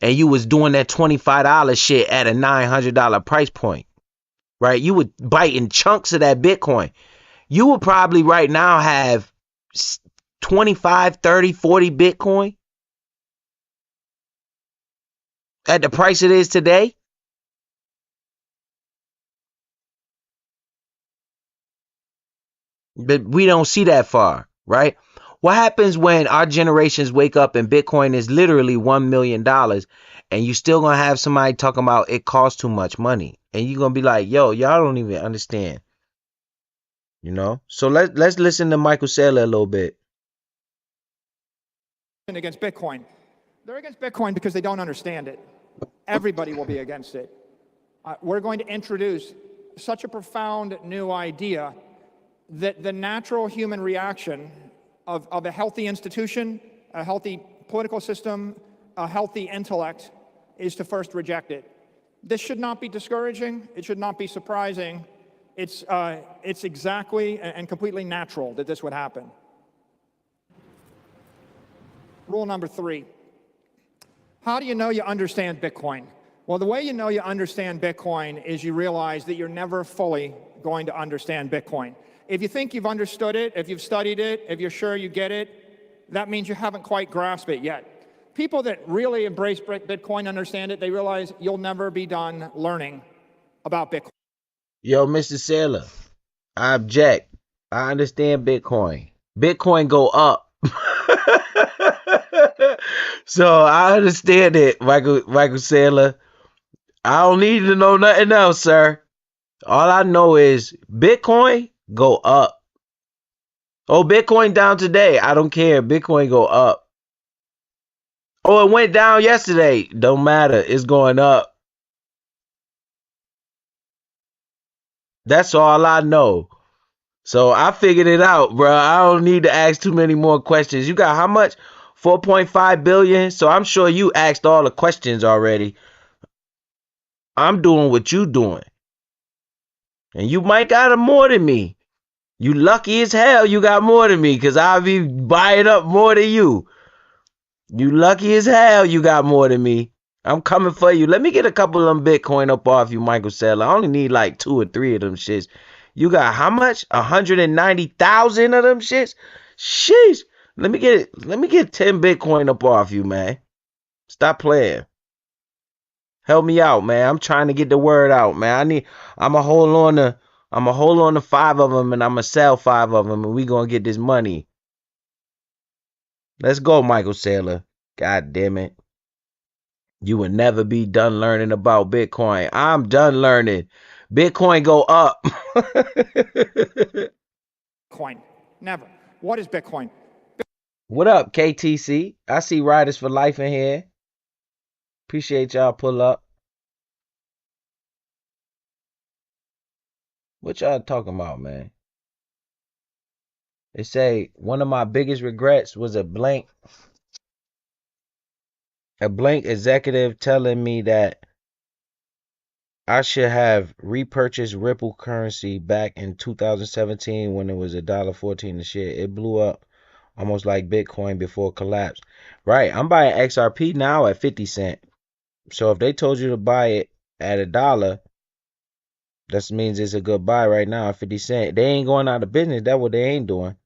A: and you was doing that $25 shit at a $900 price point, right? You would bite in chunks of that Bitcoin. You would probably right now have 25, 30, 40 Bitcoin at the price it is today. But we don't see that far, right? What happens when our generations wake up and Bitcoin is literally $1 million and you still gonna have somebody talking about it costs too much money? And you're gonna be like, yo, y'all don't even understand. You know? So let's listen to Michael Saylor a little bit.
B: Against Bitcoin. They're against Bitcoin because they don't understand it. Everybody will be against it. We're going to introduce such a profound new idea that the natural human reaction of a healthy institution, a healthy political system, a healthy intellect is to first reject it. This should not be discouraging. It should not be surprising. It's exactly and completely natural that this would happen. Rule number 3. How do you know you understand Bitcoin? Well, the way you know you understand Bitcoin is you realize that you're never fully going to understand Bitcoin. If you think you've understood it, if you've studied it, if you're sure you get it, that means you haven't quite grasped it yet. People that really embrace Bitcoin, understand it, they realize you'll never be done learning about Bitcoin.
A: Yo, Mr. Sailor, I object. I understand Bitcoin. Bitcoin go up. So I understand it, Michael Saylor. I don't need to know nothing else, sir. All I know is Bitcoin go up. Oh, Bitcoin down today. I don't care. Bitcoin go up. Oh, it went down yesterday. Don't matter. It's going up. That's all I know. So I figured it out, bro. I don't need to ask too many more questions. You got how much? 4.5 billion. So I'm sure you asked all the questions already. I'm doing what you doing. And you might got more than me. You lucky as hell you got more than me, because I'll be buying up more than you. You lucky as hell you got more than me. I'm coming for you. Let me get a couple of them Bitcoin up off you, Michael Saylor. I only need like 2 or 3 of them shits. You got how much? 190,000 of them shits? Sheesh. Let me get 10 Bitcoin up off you, man. Stop playing. Help me out, man. I'm trying to get the word out, man. I'ma hold on to 5 of them, and I'ma sell 5 of them, and we gonna get this money. Let's go, Michael Saylor. God damn it. You will never be done learning about Bitcoin. I'm done learning. Bitcoin go up.
B: Bitcoin. Never. What is Bitcoin?
A: What up, KTC? I see Riders for Life in here. Appreciate y'all pull up. What y'all talking about, man? They say one of my biggest regrets was a blank executive telling me that I should have repurchased Ripple currency back in 2017 when it was $1.14 a share. It blew up almost like Bitcoin before collapse. Right, I'm buying XRP now at 50 cents. So if they told you to buy it at $1, that means it's a good buy right now at 50 cents. They ain't going out of business. That's what they ain't doing.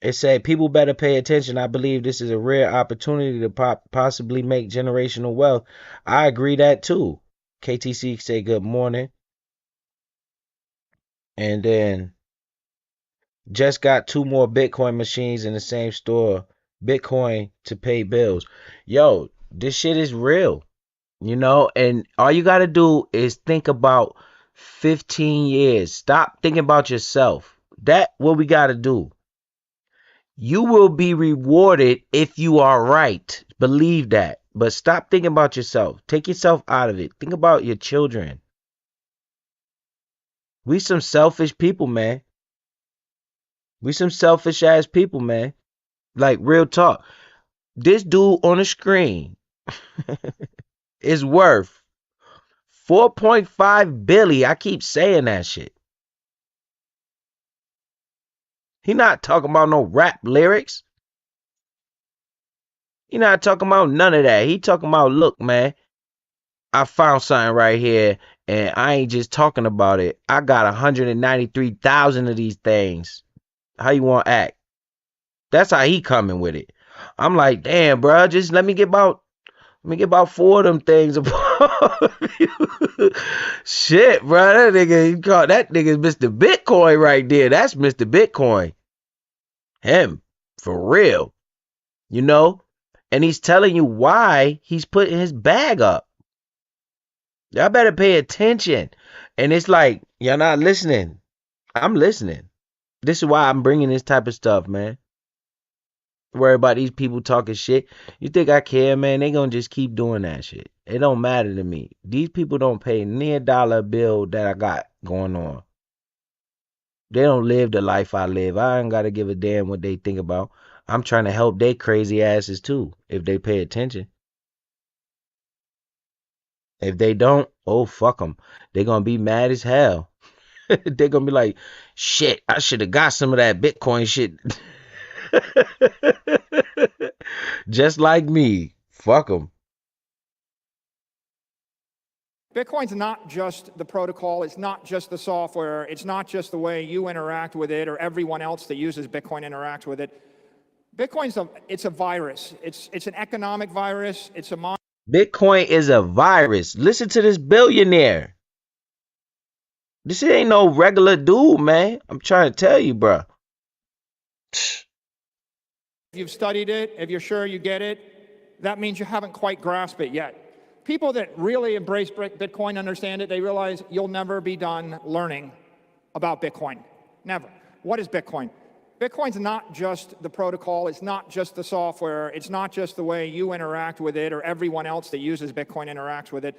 A: It said people better pay attention. I believe this is a rare opportunity to possibly make generational wealth. I agree that too. KTC say good morning. And then just got 2 more Bitcoin machines in the same store. Bitcoin to pay bills. Yo, this shit is real. You know, and all you got to do is think about 15 years. Stop thinking about yourself. That's what we got to do. You will be rewarded if you are right. Believe that. But stop thinking about yourself. Take yourself out of it. Think about your children. We some selfish people, man. We some selfish ass people, man. Like, real talk. This dude on the screen is worth 4.5 billion. I keep saying that shit. He not talking about no rap lyrics. He not talking about none of that. He talking about, look, man, I found something right here, and I ain't just talking about it. I got 193,000 of these things. How you want to act? That's how he coming with it. I'm like, damn, bro, just let me get about 4 of them things. Shit, bro, that nigga's Mr. Bitcoin right there. That's Mr. Bitcoin. Him, for real. You know? And he's telling you why he's putting his bag up. Y'all better pay attention. And it's like, y'all not listening. I'm listening. This is why I'm bringing this type of stuff, man. Worry about these people talking shit. You think I care, man? They gonna just keep doing that shit. It don't matter to me. These people don't pay near dollar bill that I got going on. They don't live the life I live. I ain't gotta give a damn what they think about. I'm trying to help they crazy asses too, if they pay attention. If they don't, oh, fuck them. They're gonna be mad as hell. They're gonna be like, shit, I should have got some of that Bitcoin shit. Just like me. Fuck them.
B: Bitcoin's not just the protocol, it's not just the software, it's not just the way you interact with it or everyone else that uses Bitcoin interacts with it. It's a virus. It's an economic virus.
A: Bitcoin is a virus. Listen to this billionaire. This ain't no regular dude, man. I'm trying to tell you, bro.
B: If you've studied it, if you're sure you get it, that means you haven't quite grasped it yet. People that really embrace Bitcoin understand it. They realize you'll never be done learning about Bitcoin. Never. What is Bitcoin? Bitcoin's not just the protocol, it's not just the software, it's not just the way you interact with it or everyone else that uses Bitcoin interacts with it.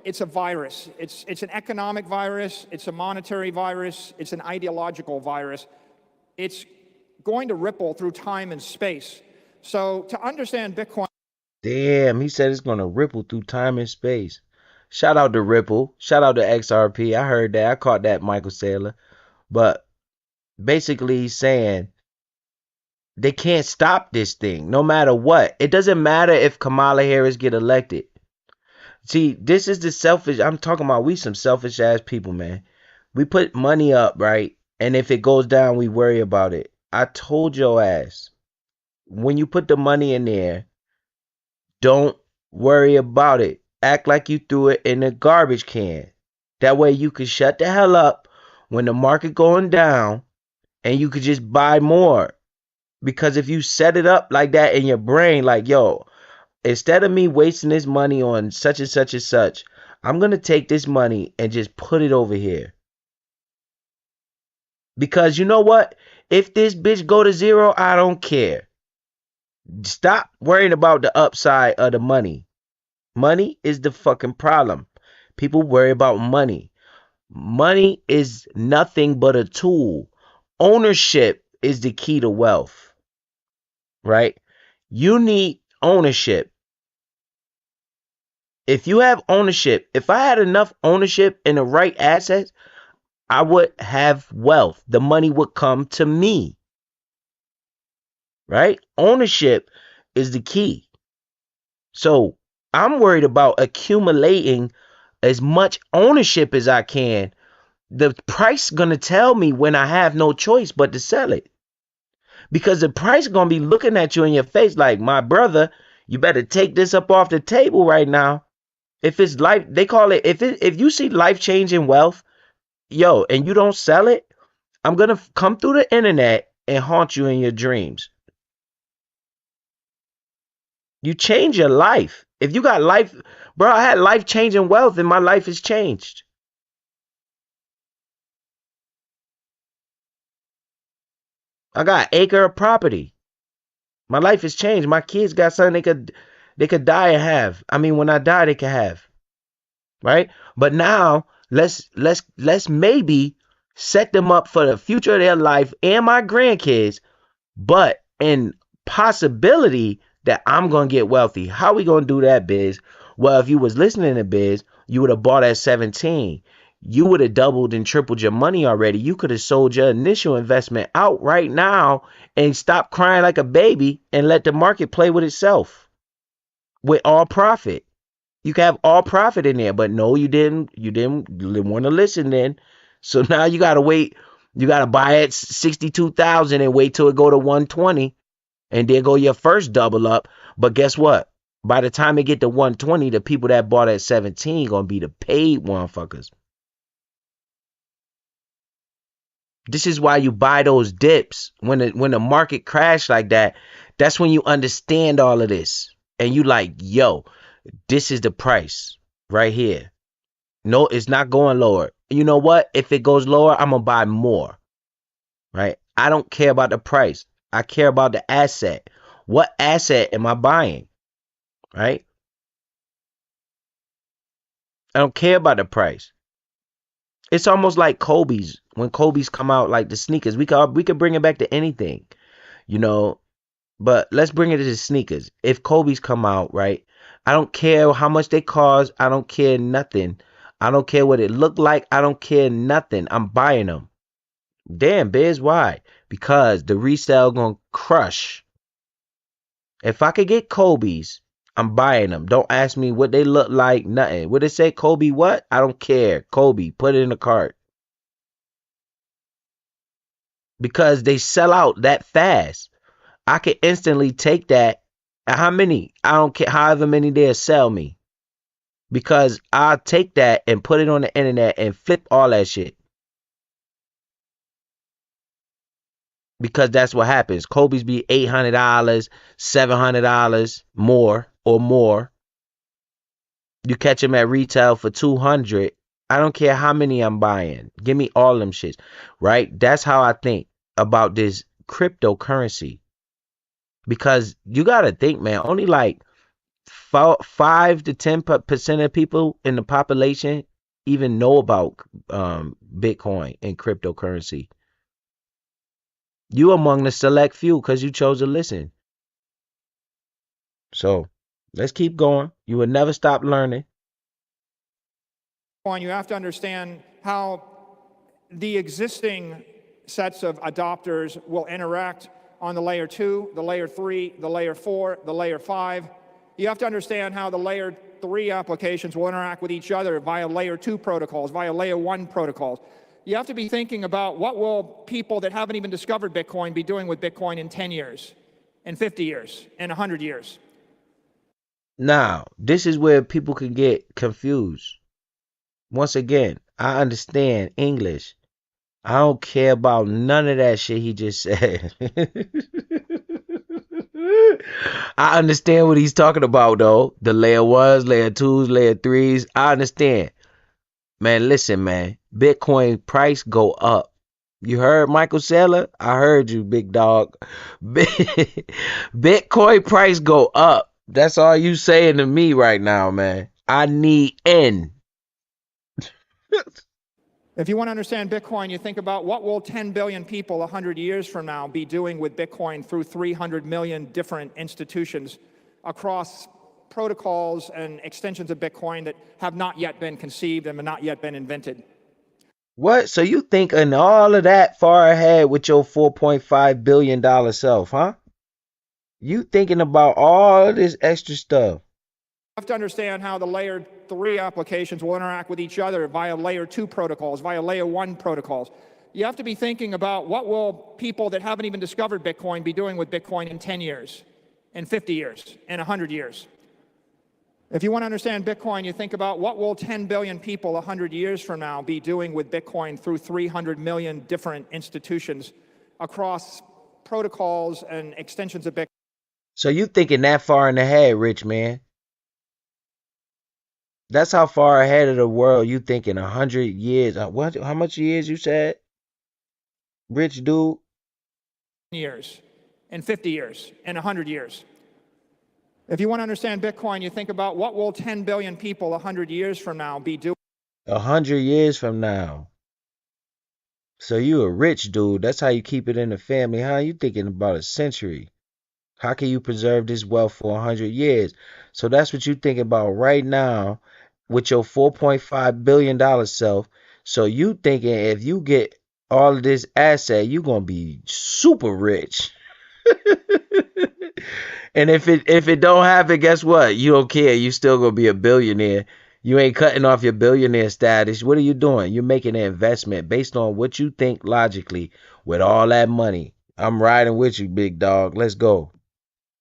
B: It's a virus. It's an economic virus, it's a monetary virus, it's an ideological virus. It's going to ripple through time and space. So to understand Bitcoin...
A: Damn, he said it's gonna ripple through time and space. Shout out to Ripple. Shout out to XRP. I heard that. I caught that, Michael Saylor. But basically he's saying they can't stop this thing no matter what. It doesn't matter if Kamala Harris get elected. See, this is the selfish. I'm talking about we some selfish ass people, man. We put money up, right? And if it goes down, we worry about it. I told your ass, when you put the money in there, don't worry about it. Act like you threw it in a garbage can. That way you can shut the hell up when the market going down and you could just buy more. Because if you set it up like that in your brain, like, yo, instead of me wasting this money on such and such and such, I'm going to take this money and just put it over here. Because you know what? If this bitch go to zero, I don't care. Stop worrying about the upside of the money. Money is the fucking problem. People worry about money. Money is nothing but a tool. Ownership is the key to wealth. Right? You need ownership. If you have ownership, if I had enough ownership in the right assets, I would have wealth. The money would come to me. Right? Ownership is the key. So I'm worried about accumulating as much ownership as I can. The price is going to tell me when I have no choice but to sell it. Because the price is going to be looking at you in your face like, my brother, you better take this up off the table right now. If it's life, they call it, if you see life-changing wealth, yo, and you don't sell it, I'm going to come through the internet and haunt you in your dreams. You change your life. If you got life, bro, I had life-changing wealth and my life has changed. I got an acre of property. My life has changed. My kids got something they could die and have. I mean, when I die, they can have. Right? But now let's maybe set them up for the future of their life and my grandkids, but in possibility that I'm going to get wealthy. How we going to do that, Biz? Well, if you was listening to Biz, you would have bought at 17. You would have doubled and tripled your money already. You could have sold your initial investment out right now and stop crying like a baby and let the market play with itself with all profit. You can have all profit in there, but no, you didn't want to listen then. So now you got to wait. You got to buy at 62,000 and wait till it go to 120 and then go your first double up. But guess what? By the time it get to 120, the people that bought at 17 going to be the paid motherfuckers. This is why you buy those dips when the market crash like that. That's when you understand all of this. And you like, yo, this is the price right here. No, it's not going lower. You know what? If it goes lower, I'm going to buy more. Right? I don't care about the price. I care about the asset. What asset am I buying? Right? I don't care about the price. It's almost like Kobe's. When Kobe's come out, like the sneakers, we could bring it back to anything, you know. But let's bring it to the sneakers. If Kobe's come out, right? I don't care how much they cost. I don't care nothing. I don't care what it looked like. I don't care nothing. I'm buying them. Damn, Biz, why? Because the resale gonna crush. If I could get Kobe's, I'm buying them. Don't ask me what they look like, nothing. What it say, Kobe what? I don't care. Kobe, put it in the cart. Because they sell out that fast. I can instantly take that. How many? I don't care. However many they'll sell me. Because I'll take that and put it on the internet and flip all that shit. Because that's what happens. Kobe's be $800, $700 more or more. You catch them at retail for $200. I don't care how many I'm buying. Give me all them shits, right? That's how I think about this cryptocurrency. Because you gotta think, man. Only like 5 to 10% of people in the population even know about Bitcoin and cryptocurrency. You among the select few because you chose to listen. So let's keep going. You will never stop learning.
B: You have to understand how the existing sets of adopters will interact on the layer 2, the layer 3, the layer 4, the layer 5. You have to understand how the layer 3 applications will interact with each other via layer 2 protocols, via layer 1 protocols. You have to be thinking about what will people that haven't even discovered Bitcoin be doing with Bitcoin in 10 years, in 50 years, in 100 years.
A: Now, this is where people can get confused. Once again, I understand English. I don't care about none of that shit he just said. I understand what he's talking about, though. The layer 1s, layer 2s, layer 3s. I understand. Man, listen, man. Bitcoin price go up. You heard Michael Saylor? I heard you, big dog. Bitcoin price go up. That's all you saying to me right now, man. I need N.
B: If you want to understand Bitcoin, you think about what will 10 billion people 100 years from now be doing with Bitcoin through 300 million different institutions across protocols and extensions of Bitcoin that have not yet been conceived and have not yet been invented.
A: What? So you think in all of that far ahead with your $4.5 billion self, huh? You thinking about all of this extra stuff.
B: You have to understand how the layer 3 applications will interact with each other via layer 2 protocols, via layer 1 protocols. You have to be thinking about what will people that haven't even discovered Bitcoin be doing with Bitcoin in 10 years, in 50 years, in 100 years. If you want to understand Bitcoin, you think about what will 10 billion people 100 years from now be doing with Bitcoin through 300 million different institutions across protocols and extensions of Bitcoin.
A: So you thinking that far in the head, rich man. That's how far ahead of the world you thinking 100 years. What? How much years you said? Rich dude?
B: Years, in 50 years, in 100 years. If you want to understand Bitcoin, you think about what will 10 billion people 100 years from now be doing.
A: 100 years from now. So you a rich dude. That's how you keep it in the family, huh? You thinking about a century. How can you preserve this wealth for 100 years? So that's what you thinking about right now with your $4.5 billion self. So you thinking if you get all of this asset, you going to be super rich. And if it don't happen, guess what? You don't care. You still going to be a billionaire. You ain't cutting off your billionaire status. What are you doing? You're making an investment based on what you think logically with all that money. I'm riding with you, big dog. Let's go.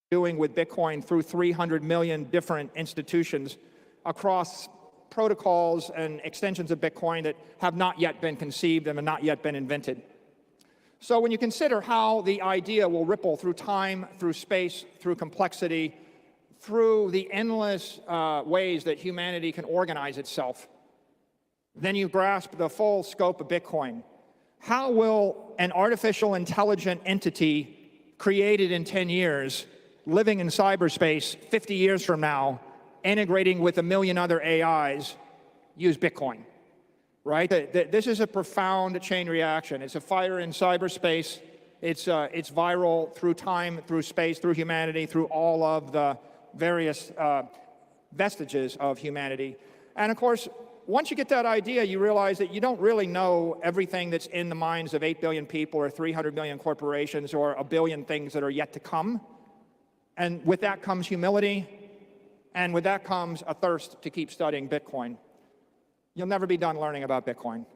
B: Doing with Bitcoin through 300 million different institutions across protocols and extensions of Bitcoin that have not yet been conceived and have not yet been invented. So when you consider how the idea will ripple through time, through space, through complexity, through the endless ways that humanity can organize itself, then you grasp the full scope of Bitcoin. How will an artificial intelligent entity created in 10 years, living in cyberspace 50 years from now, integrating with a million other AIs, use Bitcoin? Right? This is a profound chain reaction. It's a fire in cyberspace. It's viral through time, through space, through humanity, through all of the various vestiges of humanity. And of course, once you get that idea, you realize that you don't really know everything that's in the minds of 8 billion people or 300 million corporations or a billion things that are yet to come. And with that comes humility, and with that comes a thirst to keep studying Bitcoin. You'll never be done learning about Bitcoin.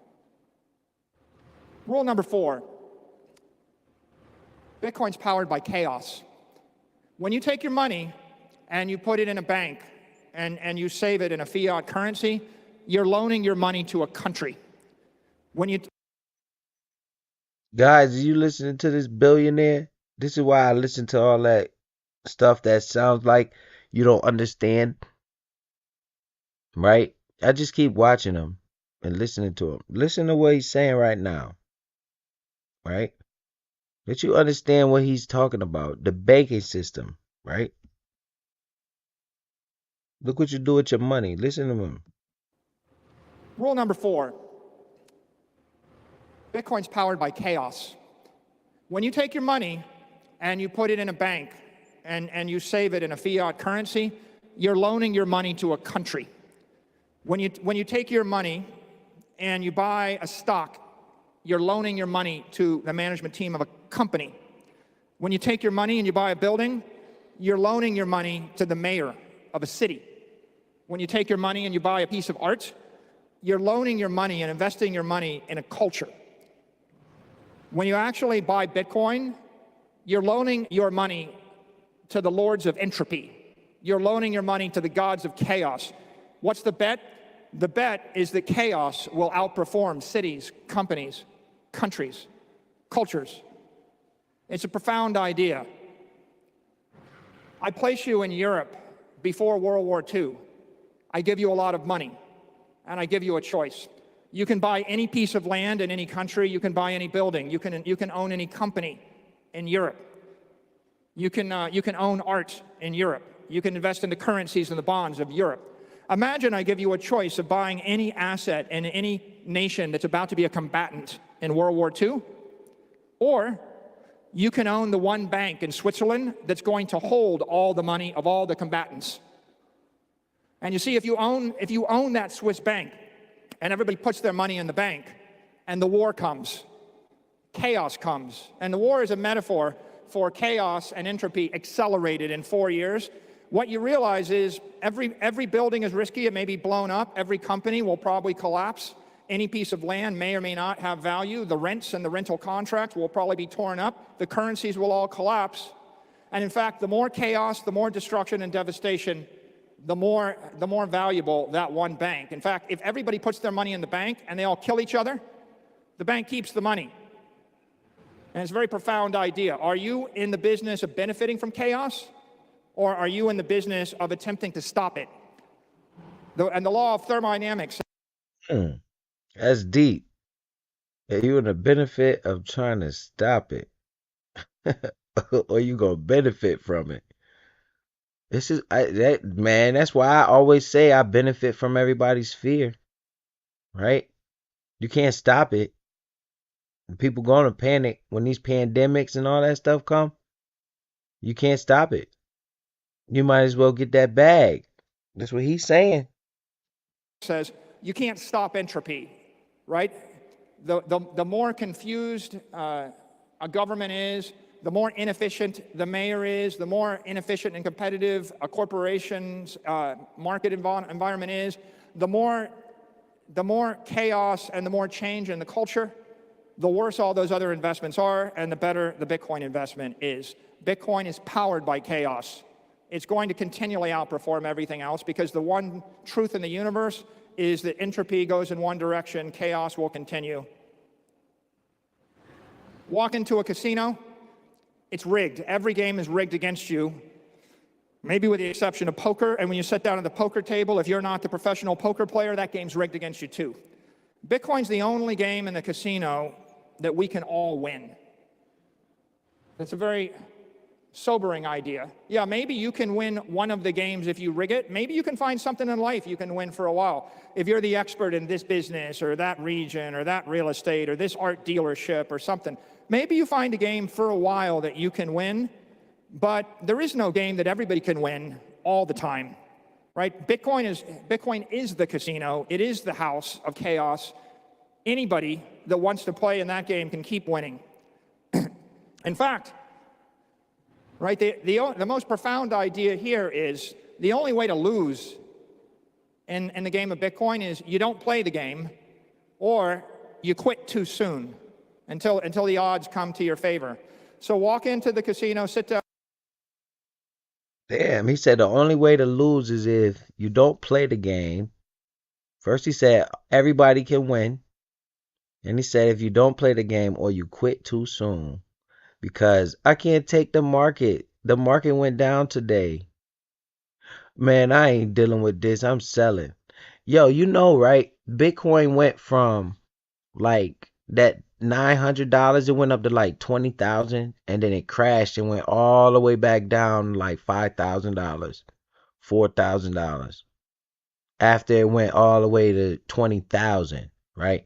B: Rule number 4, Bitcoin's powered by chaos. When you take your money and you put it in a bank and you save it in a fiat currency, you're loaning your money to a country. When you
A: Guys, are you listening to this billionaire? This is why I listen to all that stuff that sounds like you don't understand, right? I just keep watching him and listening to him. Listen to what he's saying right now, right? That you understand what he's talking about. The banking system, right? Look what you do with your money. Listen to him.
B: Rule number 4, Bitcoin's powered by chaos. When you take your money and you put it in a bank and you save it in a fiat currency, you're loaning your money to a country. When you take your money and you buy a stock, you're loaning your money to the management team of a company. When you take your money and you buy a building, you're loaning your money to the mayor of a city. When you take your money and you buy a piece of art, you're loaning your money and investing your money in a culture. When you actually buy Bitcoin, you're loaning your money to the lords of entropy. You're loaning your money to the gods of chaos. What's the bet? The bet is that chaos will outperform cities, companies, countries, cultures. It's a profound idea. I place you in Europe before World War II. I give you a lot of money, and I give you a choice. You can buy any piece of land in any country. You can buy any building. You can own any company in Europe. You can own art in Europe. You can invest in the currencies and the bonds of Europe. Imagine I give you a choice of buying any asset in any nation that's about to be a combatant in World War II, or you can own the one bank in Switzerland that's going to hold all the money of all the combatants. And you see, if you own that Swiss bank, and everybody puts their money in the bank, and the war comes, chaos comes. And the war is a metaphor for chaos and entropy accelerated in 4 years. What you realize is every building is risky. It may be blown up. Every company will probably collapse. Any piece of land may or may not have value. The rents and the rental contracts will probably be torn up. The currencies will all collapse. And in fact, the more chaos, the more destruction and devastation, the more valuable that one bank. In fact, if everybody puts their money in the bank and they all kill each other, the bank keeps the money. And it's a very profound idea. Are you in the business of benefiting from chaos, or are you in the business of attempting to stop it? And the law of thermodynamics.
A: That's deep. Are you in the benefit of trying to stop it? Or you gonna benefit from it? That's why I always say I benefit from everybody's fear, right? You can't stop it. People gonna panic when these pandemics and all that stuff come. You can't stop it. You might as well get that bag. That's what he's saying.
B: Says you can't stop entropy, right? The more confused a government is, the more inefficient the mayor is, the more inefficient and competitive a corporation's market environment is, the more chaos and the more change in the culture, the worse all those other investments are, and the better the Bitcoin investment is. Bitcoin is powered by chaos. It's going to continually outperform everything else because the one truth in the universe is that entropy goes in one direction, chaos will continue. Walk into a casino, it's rigged. Every game is rigged against you, maybe with the exception of poker. And when you sit down at the poker table, if you're not the professional poker player, that game's rigged against you too. Bitcoin's the only game in the casino that we can all win. That's a very sobering idea. Yeah, maybe you can win one of the games if you rig it. Maybe you can find something in life you can win for a while. If you're the expert in this business or that region or that real estate or this art dealership or something, maybe you find a game for a while that you can win, but there is no game that everybody can win all the time. right? Bitcoin is the casino. It is the house of chaos. Anybody that wants to play in that game can keep winning. In fact, right, the most profound idea here is the only way to lose in the game of Bitcoin is you don't play the game, or you quit too soon until the odds come to your favor. So walk into the casino, sit down.
A: Damn, he said the only way to lose is if you don't play the game. First he said everybody can win. And he said if you don't play the game or you quit too soon. Because I can't take the market. The market went down today. Man, I ain't dealing with this. I'm selling. Yo, you know, right? Bitcoin went from like that $900, it went up to like 20,000, and then it crashed and went all the way back down like $5,000, $4,000. After it went all the way to 20,000, right?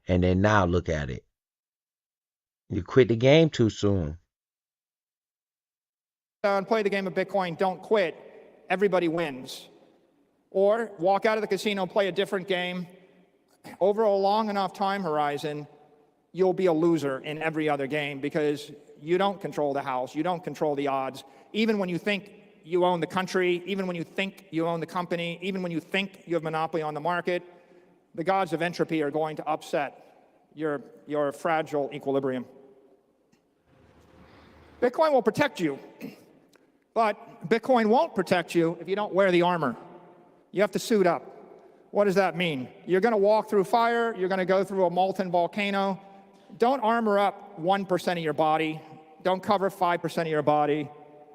A: And then now look at it. You quit the game too soon.
B: And play the game of Bitcoin, don't quit, everybody wins. Or walk out of the casino, play a different game. Over a long enough time horizon, you'll be a loser in every other game because you don't control the house, you don't control the odds. Even when you think you own the country, even when you think you own the company, even when you think you have monopoly on the market, the gods of entropy are going to upset your fragile equilibrium. Bitcoin will protect you, but Bitcoin won't protect you if you don't wear the armor. You have to suit up. What does that mean? You're going to walk through fire. You're going to go through a molten volcano. Don't armor up 1% of your body. Don't cover 5% of your body.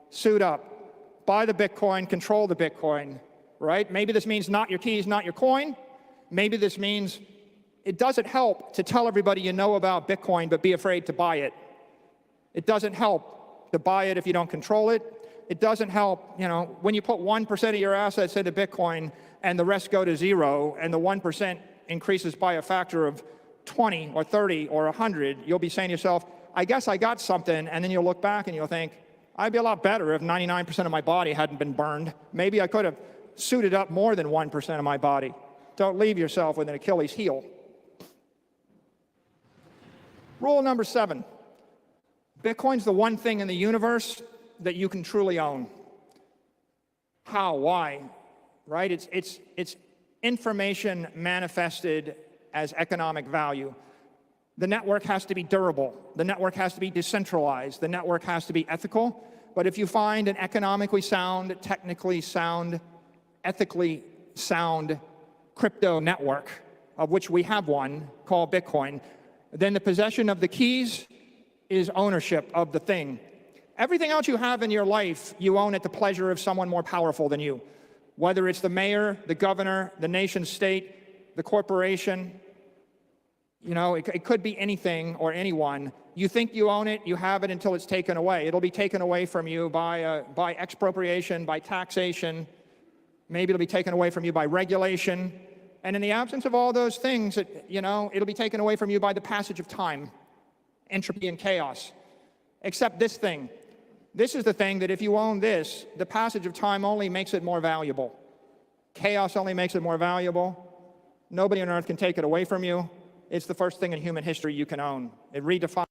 B: Suit up. Buy the Bitcoin. Control the Bitcoin, right? Maybe this means not your keys, not your coin. Maybe this means it doesn't help to tell everybody you know about Bitcoin, but be afraid to buy it. It doesn't help to buy it if you don't control it. It doesn't help, when you put 1% of your assets into Bitcoin and the rest go to zero, and the 1% increases by a factor of 20 or 30 or 100, you'll be saying to yourself, I guess I got something, and then you'll look back and you'll think, I'd be a lot better if 99% of my body hadn't been burned. Maybe I could have suited up more than 1% of my body. Don't leave yourself with an Achilles heel. Rule number 7. Bitcoin's the one thing in the universe that you can truly own. How? Why? Right? It's information manifested as economic value. The network has to be durable. The network has to be decentralized. The network has to be ethical. But if you find an economically sound, technically sound, ethically sound crypto network, of which we have one called Bitcoin, then the possession of the keys is ownership of the thing. Everything else you have in your life, you own at the pleasure of someone more powerful than you. Whether it's the mayor, the governor, the nation state, the corporation, it could be anything or anyone. You think you own it, you have it until it's taken away. It'll be taken away from you by expropriation, by taxation. Maybe it'll be taken away from you by regulation. And in the absence of all those things, it'll be taken away from you by the passage of time, entropy and chaos. Except this thing. This is the thing that if you own this, the passage of time only makes it more valuable. Chaos only makes it more valuable. Nobody on earth can take it away from you. It's the first thing in human history you can own. It redefines.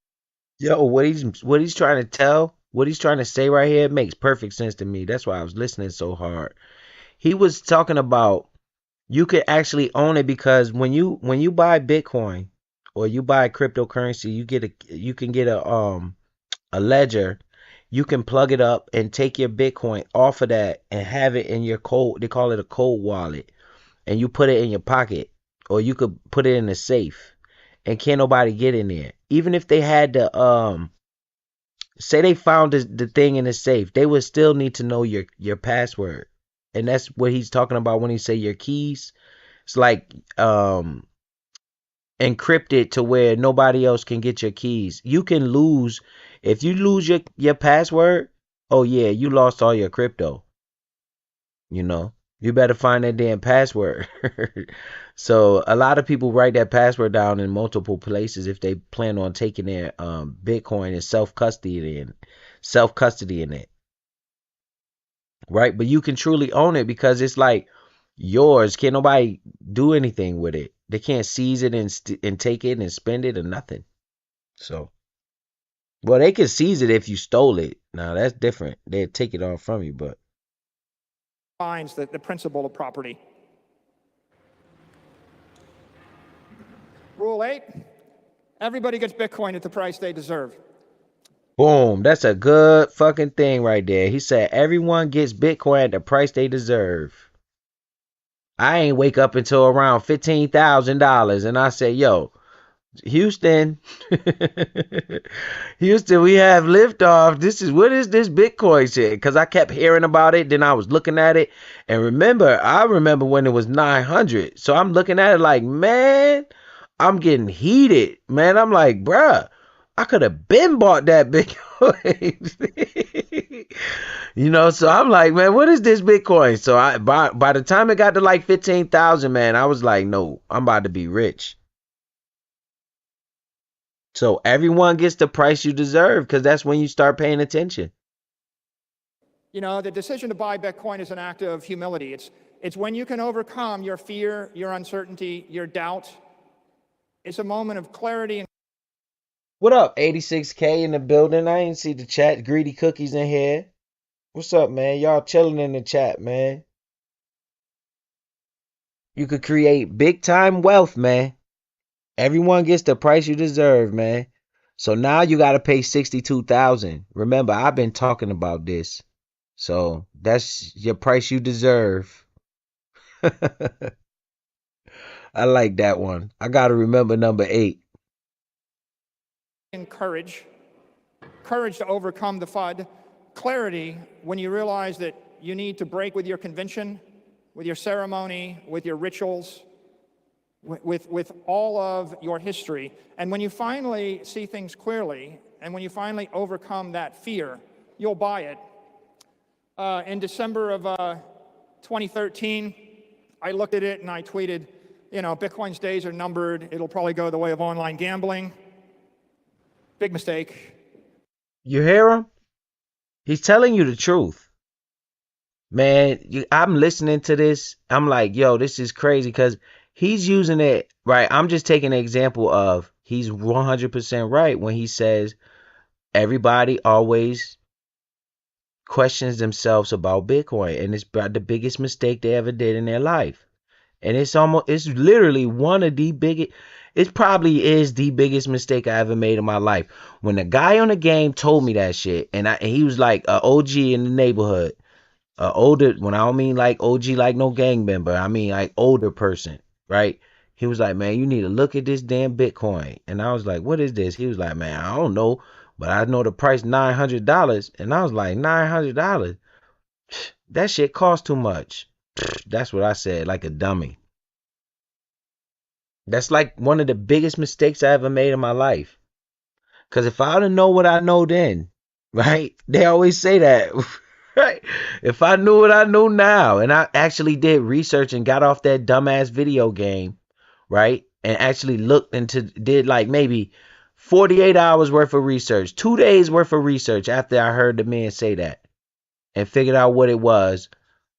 A: Yo, what he's trying to tell, what he's trying to say right here, it makes perfect sense to me. That's why I was listening so hard. He was talking about you could actually own it because when you buy Bitcoin or you buy cryptocurrency, you can get a ledger. You can plug it up and take your Bitcoin off of that and have it in your cold. They call it a cold wallet, and you put it in your pocket, or you could put it in a safe, and can't nobody get in there. Even if they had the say they found the thing in the safe, they would still need to know your password, and that's what he's talking about when he say your keys. It's like encrypted to where nobody else can get your keys. You can lose. If you lose your password, oh yeah, you lost all your crypto. You better find that damn password. So a lot of people write that password down in multiple places if they plan on taking their Bitcoin and self custody in it. right? But you can truly own it because it's like yours. Can't nobody do anything with it. They can't seize it and take it and spend it or nothing. So, well, they can seize it if you stole it. Now that's different. They'd take it all from you, but
B: Defines the principle of property. Rule 8, everybody gets Bitcoin at the price they deserve.
A: boom, that's a good fucking thing right there. He said everyone gets Bitcoin at the price they deserve. I ain't wake up until around $15,000 and I say, yo, Houston, Houston, we have liftoff. What is this Bitcoin shit? Because I kept hearing about it. Then I was looking at it. And I remember when it was 900. So I'm looking at it like, man, I'm getting heated. Man, I'm like, bruh, I could have been bought that Bitcoin. So I'm like, man, what is this Bitcoin? So by the time it got to like 15,000, man, I was like, no, I'm about to be rich. So everyone gets the price you deserve because that's when you start paying attention.
B: The decision to buy Bitcoin is an act of humility. It's when you can overcome your fear, your uncertainty, your doubt. It's a moment of clarity. And
A: what up, 86K in the building? I ain't see the chat. Greedy Cookies in here. What's up, man? Y'all chilling in the chat, man. You could create big time wealth, man. Everyone gets the price you deserve, man. So now you got to pay 62,000. Remember, I've been talking about this. So that's your price you deserve. I like that one. I got to remember number 8.
B: courage to overcome the FUD. Clarity when you realize that you need to break with your convention, with your ceremony, with your rituals, with all of your history. And when you finally see things clearly, and when you finally overcome that fear, you'll buy it. In December of 2013, I looked at it and I tweeted, Bitcoin's days are numbered. It'll probably go the way of online gambling. Big mistake.
A: You hear him? He's telling you the truth. Man, I'm listening to this. I'm like, yo, this is crazy because he's using it, right? I'm just taking an example of he's 100% right when he says everybody always questions themselves about Bitcoin, and it's the biggest mistake they ever did in their life. And it's literally one of the biggest, it probably is the biggest mistake I ever made in my life. When the guy on the game told me that shit, and he was like an OG in the neighborhood, older, when I don't mean like OG like no gang member, I mean like older person, right? He was like, man, you need to look at this damn Bitcoin. And I was like, what is this? He was like, man, I don't know, but I know the price $900. And I was like, $900? That shit costs too much. That's what I said, like a dummy. That's like one of the biggest mistakes I ever made in my life. Because if I didn't know what I know then, right? They always say that, right? If I knew what I know now, and I actually did research and got off that dumbass video game, right? And actually did like maybe 48 hours worth of research, 2 days worth of research after I heard the man say that and figured out what it was,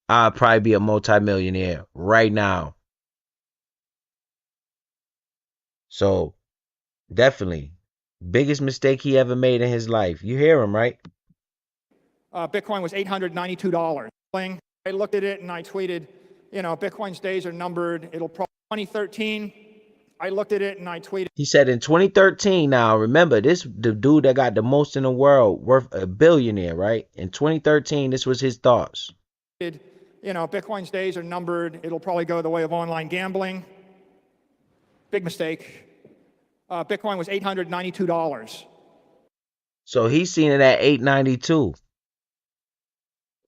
A: I'd probably be a multimillionaire right now. So definitely biggest mistake he ever made in his life. You hear him, right?
B: Bitcoin was $892. I looked at it and I tweeted, Bitcoin's days are numbered. It'll probably 2013. I looked at it and I tweeted.
A: He said in 2013, now remember, the dude that got the most in the world, worth a billionaire, right? In 2013, this was his thoughts.
B: Bitcoin's days are numbered. It'll probably go the way of online gambling. Big mistake. Bitcoin was $892.
A: So he's seen it at 892.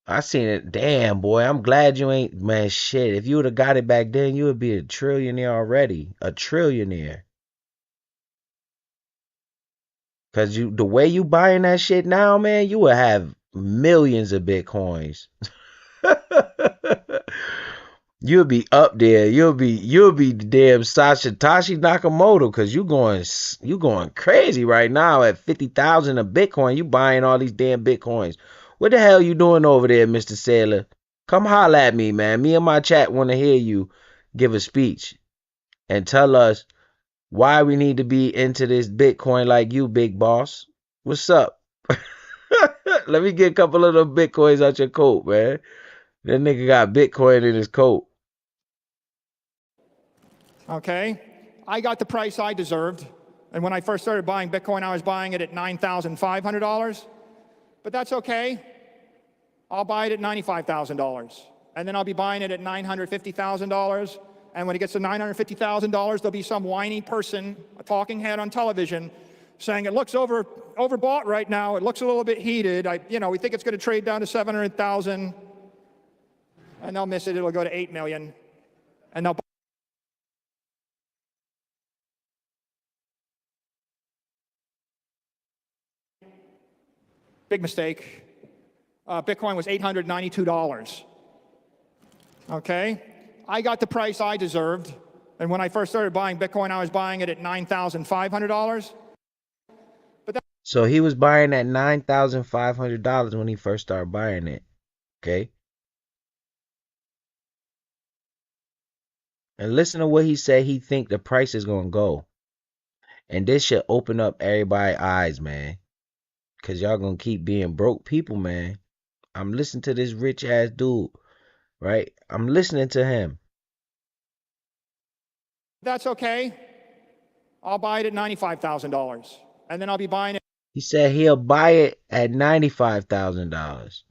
A: I seen it. Damn, boy, I'm glad you ain't, man, shit. If you would have got it back then, you would be a trillionaire already. A trillionaire. Cause the way you buying that shit now, man, you would have millions of Bitcoins. You'll be up there. You'll be the damn Satoshi Nakamoto, cause you going crazy right now at 50,000 a Bitcoin. You buying all these damn Bitcoins. What the hell you doing over there, Mr. Sailor? Come holler at me, man. Me and my chat want to hear you give a speech and tell us why we need to be into this Bitcoin like you, big boss. What's up? Let me get a couple of them Bitcoins out your coat, man. That nigga got Bitcoin in his coat.
B: Okay? I got the price I deserved. And when I first started buying Bitcoin, I was buying it at $9,500. But that's okay. I'll buy it at $95,000. And then I'll be buying it at $950,000. And when it gets to $950,000, there'll be some whiny person, a talking head on television, saying it looks overbought right now. It looks a little bit heated. We think it's going to trade down to 700,000. And they'll miss it. It'll go to 8 million. And they'll big mistake. Bitcoin was $892. Okay? I got the price I deserved. And when I first started buying Bitcoin, I was buying it at $9,500.
A: So he was buying at $9,500 when he first started buying it. Okay? And listen to what he said he think the price is going to go. And this should open up everybody's eyes, man. Because y'all going to keep being broke people, man. I'm listening to this rich ass dude, right? I'm listening to him.
B: That's okay. I'll buy it at $95,000. And then I'll be buying it.
A: He said he'll buy it at $95,000.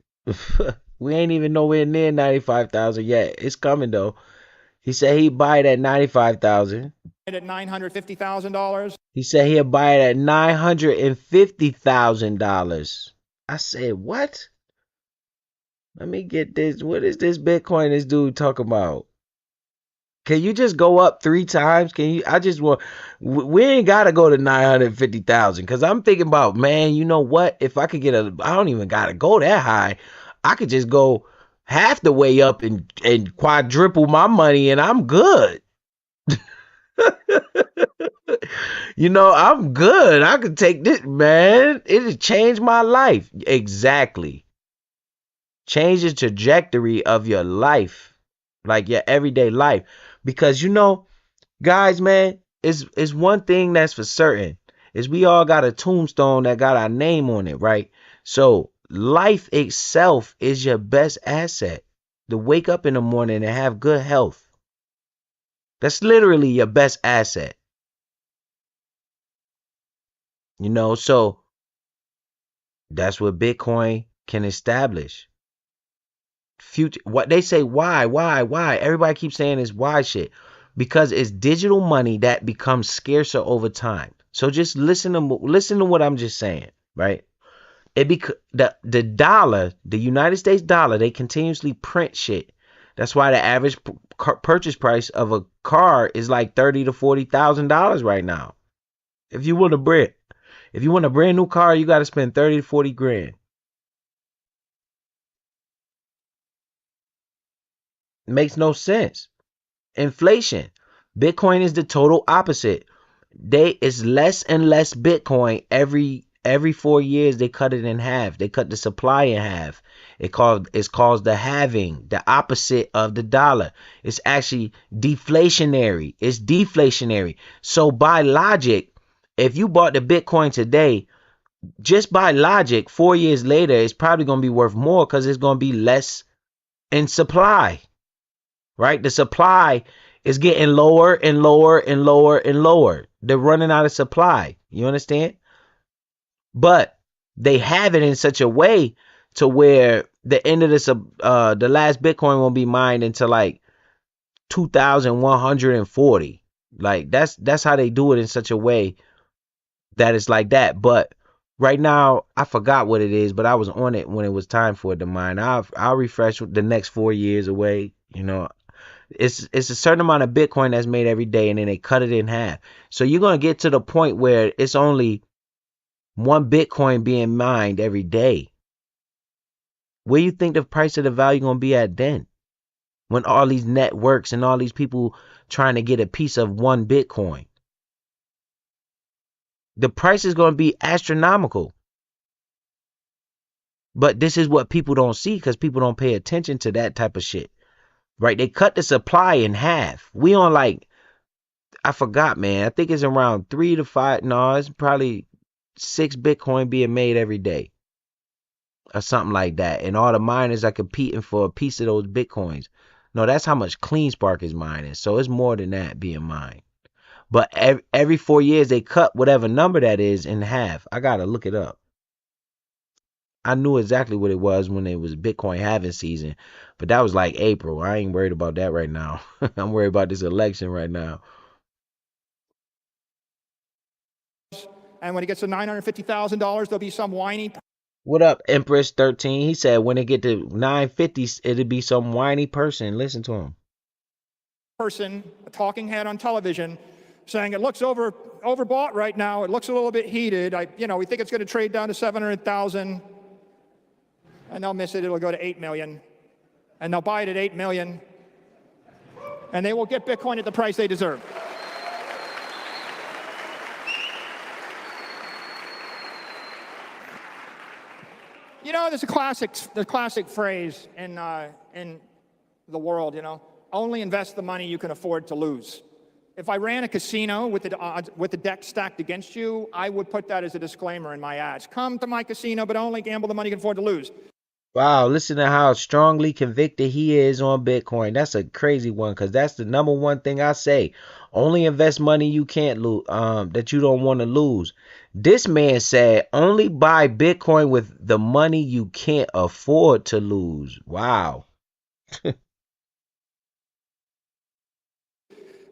A: We ain't even nowhere near 95,000 yet. It's coming though. He said he'd buy it at 95,000.
B: At $950,000.
A: He said he'll buy it at $950,000. I said, what? Let me get this. What is this Bitcoin this dude talking about? Can you just go up 3 times? Can you? I just want. We ain't gotta go to 950,000 because I'm thinking about, man. You know what? If I could get a, I don't even gotta go that high. I could just go half the way up and quadruple my money, and I'm good. I'm good. I could take this, man. It has changed my life. Exactly. Change the trajectory of your life, like your everyday life. Because guys, man, it's one thing that's for certain, is we all got a tombstone that got our name on it, right? So life itself is your best asset. To wake up in the morning and have good health. That's literally your best asset. So that's what Bitcoin can establish. Future, what they say, why? Everybody keeps saying is why shit. Because it's digital money that becomes scarcer over time. So just listen to what I'm just saying, right? The dollar, the United States dollar, they continuously print shit. That's why the average purchase price of a car is like $30,000 to $40,000 right now. If you want a brand new car, you got to spend 30 to 40 grand. Makes no sense. Inflation. Bitcoin is the total opposite. It's less and less Bitcoin every 4 years. They cut it in half. They cut the supply in half. It's called the halving, the opposite of the dollar. It's actually deflationary. It's deflationary. So by logic, if you bought the Bitcoin today, just by logic, 4 years later, it's probably going to be worth more because it's going to be less in supply. Right? The supply is getting lower and lower and lower and lower. They're running out of supply. You understand? But they have it in such a way to where the end of this, the last Bitcoin won't be mined until like 2,140. Like that's how they do it in such a way that it's like that. But right now, I forgot what it is, but I was on it when it was time for it to mine. I'll refresh the next 4 years away. It's a certain amount of Bitcoin that's made every day, and then they cut it in half. So you're going to get to the point where it's only 1 Bitcoin being mined every day. Where you think the price of the value going to be at then? When all these networks and all these people trying to get a piece of 1 Bitcoin. The price is going to be astronomical. But this is what people don't see because people don't pay attention to that type of shit. Right? They cut the supply in half. We on like, I forgot, man. I think it's around 3 to 5. No, it's probably 6 Bitcoin being made every day or something like that. And all the miners are competing for a piece of those Bitcoins. No, that's how much CleanSpark is mining. So it's more than that being mined. But every 4 years, they cut whatever number that is in half. I got to look it up. I knew exactly what it was when it was Bitcoin halving season, but that was like April. I ain't worried about that right now. I'm worried about this election right now.
B: And when it gets to $950,000, there'll be some whiny
A: What up, Empress 13? He said when it get to 950, it'll be some whiny person. Listen to him.
B: person, a talking head on television, saying it looks overbought right now. It looks a little bit heated. We think it's going to trade down to 700,000, and they'll miss it. It'll go to 8 million, and they'll buy it at 8 million, and they will get Bitcoin at the price they deserve. There's a classic phrase in the world. Only invest the money you can afford to lose. If I ran a casino with the deck stacked against you, I would put that as a disclaimer in my ads. Come to my casino, but only gamble the money you can afford to lose.
A: Wow, listen to how strongly convicted he is on Bitcoin. That's a crazy one because that's the number one thing I say. Only invest money you can't lose, that you don't want to lose. This man said only buy Bitcoin with the money you can't afford to lose. Wow.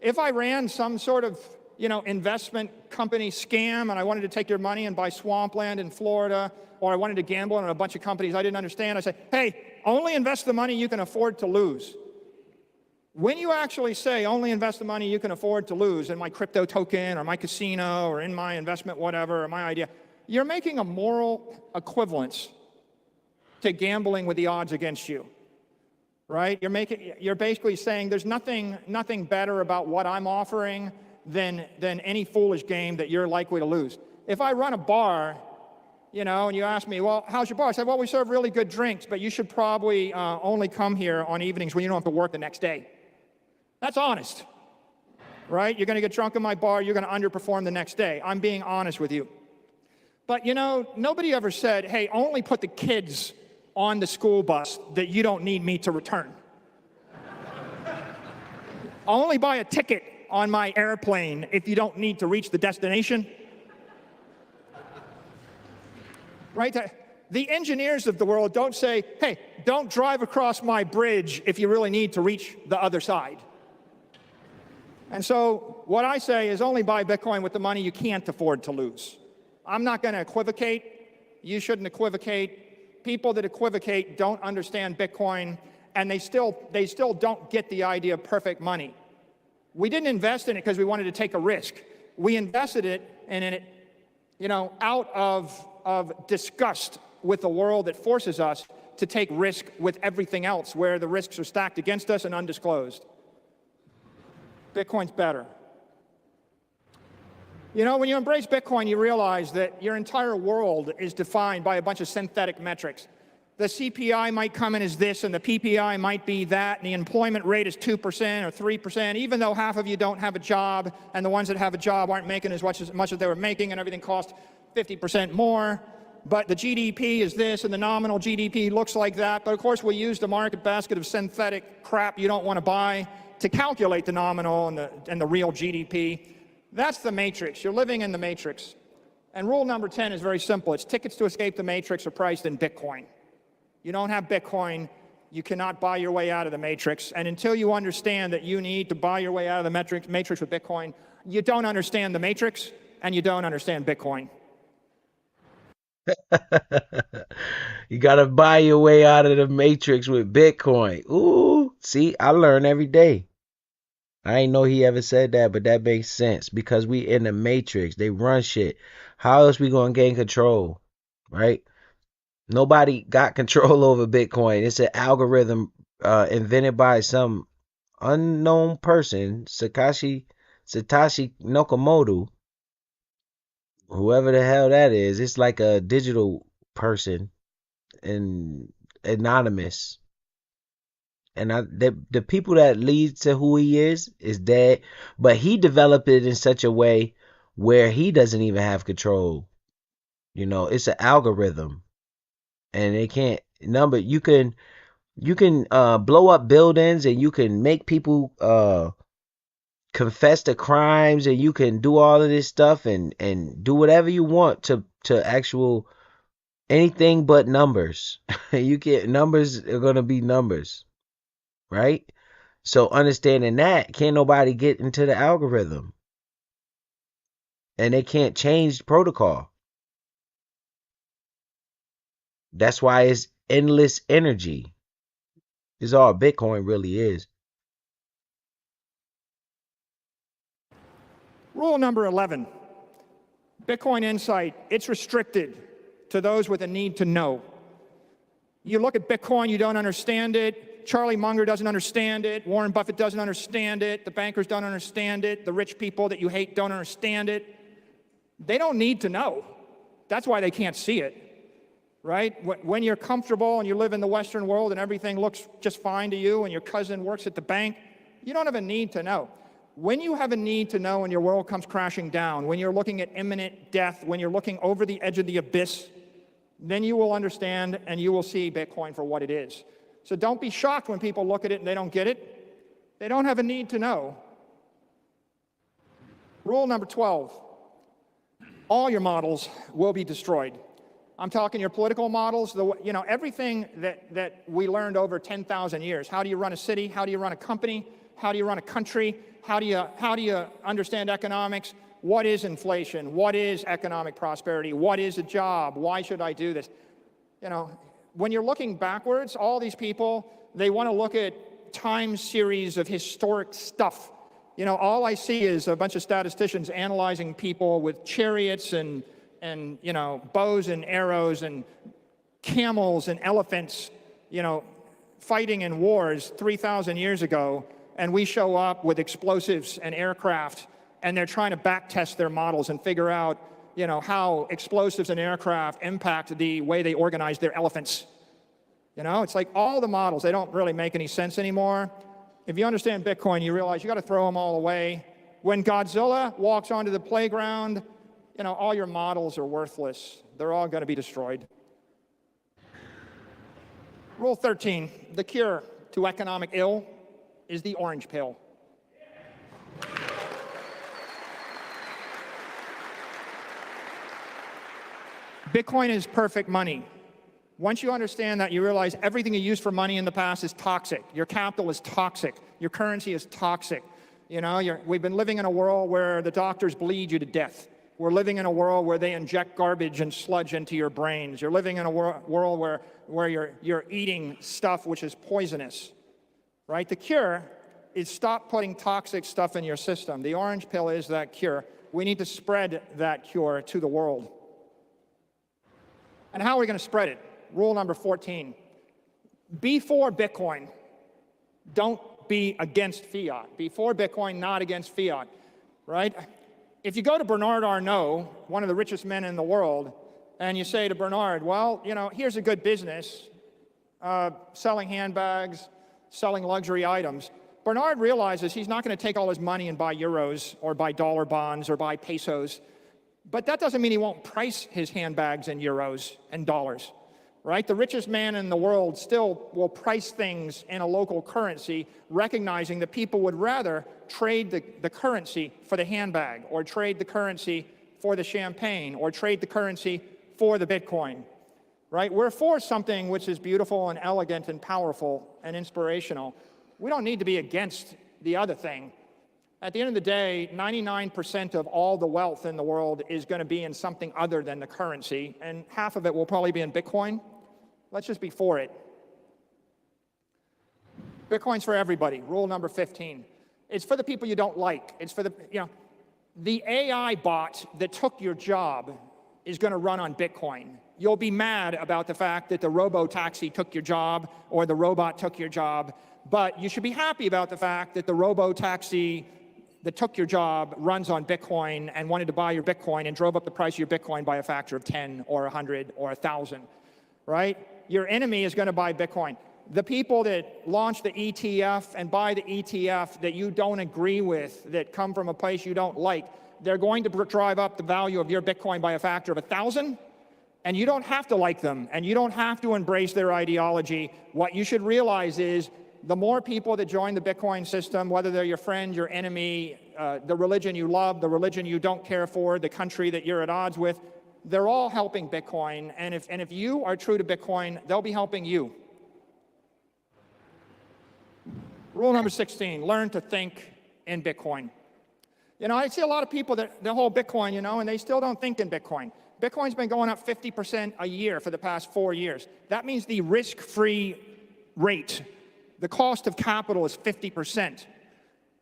B: If I ran some sort of investment company scam and I wanted to take your money and buy swampland in Florida, or I wanted to gamble on a bunch of companies I didn't understand, I say, hey, only invest the money you can afford to lose. When you actually say only invest the money you can afford to lose in my crypto token or my casino or in my investment whatever or my idea, you're making a moral equivalence to gambling with the odds against you. Right? You're basically saying there's nothing better about what I'm offering than any foolish game that you're likely to lose. If I run a bar, and you ask me, well, how's your bar? I say, well, we serve really good drinks, but you should probably only come here on evenings when you don't have to work the next day. That's honest, right? You're going to get drunk in my bar. You're going to underperform the next day. I'm being honest with you. But, nobody ever said, hey, only put the kids on the school bus that you don't need me to return. I'll only buy a ticket on my airplane if you don't need to reach the destination. Right? The engineers of the world don't say, hey, don't drive across my bridge if you really need to reach the other side. And so what I say is only buy Bitcoin with the money you can't afford to lose. I'm not going to equivocate. You shouldn't equivocate. People that equivocate don't understand Bitcoin, and they still don't get the idea of perfect money. We didn't invest in it because we wanted to take a risk. We invested in it, out of disgust with the world that forces us to take risk with everything else, where the risks are stacked against us and undisclosed. Bitcoin's better. When you embrace Bitcoin, you realize that your entire world is defined by a bunch of synthetic metrics. The CPI might come in as this, and the PPI might be that, and the employment rate is 2% or 3%, even though half of you don't have a job, and the ones that have a job aren't making as much as they were making, and everything costs 50% more. But the GDP is this, and the nominal GDP looks like that. But of course, we use the market basket of synthetic crap you don't want to buy to calculate the nominal and the real GDP. That's the matrix. You're living in the matrix. And rule number 10 is very simple. It's tickets to escape the matrix are priced in Bitcoin. You don't have Bitcoin, you cannot buy your way out of the matrix. And until you understand that you need to buy your way out of the matrix with Bitcoin, you don't understand the matrix and you don't understand Bitcoin.
A: You gotta buy your way out of the matrix with Bitcoin. Ooh, see, I learn every day. I ain't know he ever said that, but that makes sense because we in the matrix. They run shit. How else we gonna gain control, right? Nobody got control over Bitcoin. It's an algorithm invented by some unknown person, Satoshi Nakamoto, whoever the hell that is. It's like a digital person and anonymous. And the people that lead to who he is dead, but he developed it in such a way where he doesn't even have control. It's an algorithm, and they can't number. You can blow up buildings, and you can make people confess to crimes, and you can do all of this stuff and do whatever you want to actual anything but numbers. You get numbers are gonna be numbers, right? So understanding that, can't nobody get into the algorithm, and they can't change protocol. That's why it's endless energy. Is all Bitcoin really is.
B: Rule number 11, Bitcoin Insight, it's restricted to those with a need to know. You look at Bitcoin, you don't understand it. Charlie Munger doesn't understand it. Warren Buffett doesn't understand it. The bankers don't understand it. The rich people that you hate don't understand it. They don't need to know. That's why they can't see it, right? When you're comfortable and you live in the Western world and everything looks just fine to you and your cousin works at the bank, you don't have a need to know. When you have a need to know and your world comes crashing down, when you're looking at imminent death, when you're looking over the edge of the abyss, then you will understand and you will see Bitcoin for what it is. So don't be shocked when people look at it and they don't get it. They don't have a need to know. Rule number 12, all your models will be destroyed. I'm talking your political models, everything that we learned over 10,000 years. How do you run a city? How do you run a company? How do you run a country? How do you understand economics? What is inflation? What is economic prosperity? What is a job? Why should I do this? When you're looking backwards, all these people, they want to look at time series of historic stuff. All I see is a bunch of statisticians analyzing people with chariots and bows and arrows and camels and elephants, fighting in wars 3,000 years ago, and we show up with explosives and aircraft, and they're trying to back test their models and figure out, how explosives and aircraft impact the way they organize their elephants. It's like all the models, they don't really make any sense anymore. If you understand Bitcoin, you realize you got to throw them all away. When Godzilla walks onto the playground, all your models are worthless. They're all going to be destroyed. Rule 13, the cure to economic ill is the orange pill. Bitcoin is perfect money. Once you understand that, you realize everything you used for money in the past is toxic. Your capital is toxic. Your currency is toxic. We've been living in a world where the doctors bleed you to death. We're living in a world where they inject garbage and sludge into your brains. You're living in a world where you're eating stuff which is poisonous, right? The cure is stop putting toxic stuff in your system. The orange pill is that cure. We need to spread that cure to the world. And how are we going to spread it? Rule number 14, be for Bitcoin. Don't be against fiat. Be for Bitcoin, not against fiat, right? If you go to Bernard Arnault, one of the richest men in the world, and you say to Bernard, well, here's a good business, selling handbags, selling luxury items. Bernard realizes he's not going to take all his money and buy euros or buy dollar bonds or buy pesos. But that doesn't mean he won't price his handbags in euros and dollars, right? The richest man in the world still will price things in a local currency, recognizing that people would rather trade the currency for the handbag, or trade the currency for the champagne, or trade the currency for the Bitcoin, right? We're for something which is beautiful and elegant and powerful and inspirational. We don't need to be against the other thing. At the end of the day, 99% of all the wealth in the world is going to be in something other than the currency, and half of it will probably be in Bitcoin. Let's just be for it. Bitcoin's for everybody. Rule number 15. It's for the people you don't like. It's for the AI bot that took your job is going to run on Bitcoin. You'll be mad about the fact that the robo-taxi took your job or the robot took your job, but you should be happy about the fact that the robo-taxi that took your job runs on Bitcoin and wanted to buy your Bitcoin and drove up the price of your Bitcoin by a factor of 10 or 100 or 1,000, right? your enemy is going to buy Bitcoin. The people that launch the ETF and buy the ETF that you don't agree with, that come from a place you don't like, they're going to drive up the value of your Bitcoin by a factor of 1,000. And you don't have to like them, and you don't have to embrace their ideology. What you should realize is the more people that join the Bitcoin system, whether they're your friend, your enemy, the religion you love, the religion you don't care for, the country that you're at odds with, they're all helping Bitcoin. And if you are true to Bitcoin, they'll be helping you. Rule number 16, learn to think in Bitcoin. You know, I see a lot of people that hold Bitcoin, you know, and they still don't think in Bitcoin. Bitcoin's been going up 50% a year for the past 4 years. That means the risk-free rate, the cost of capital, is 50%.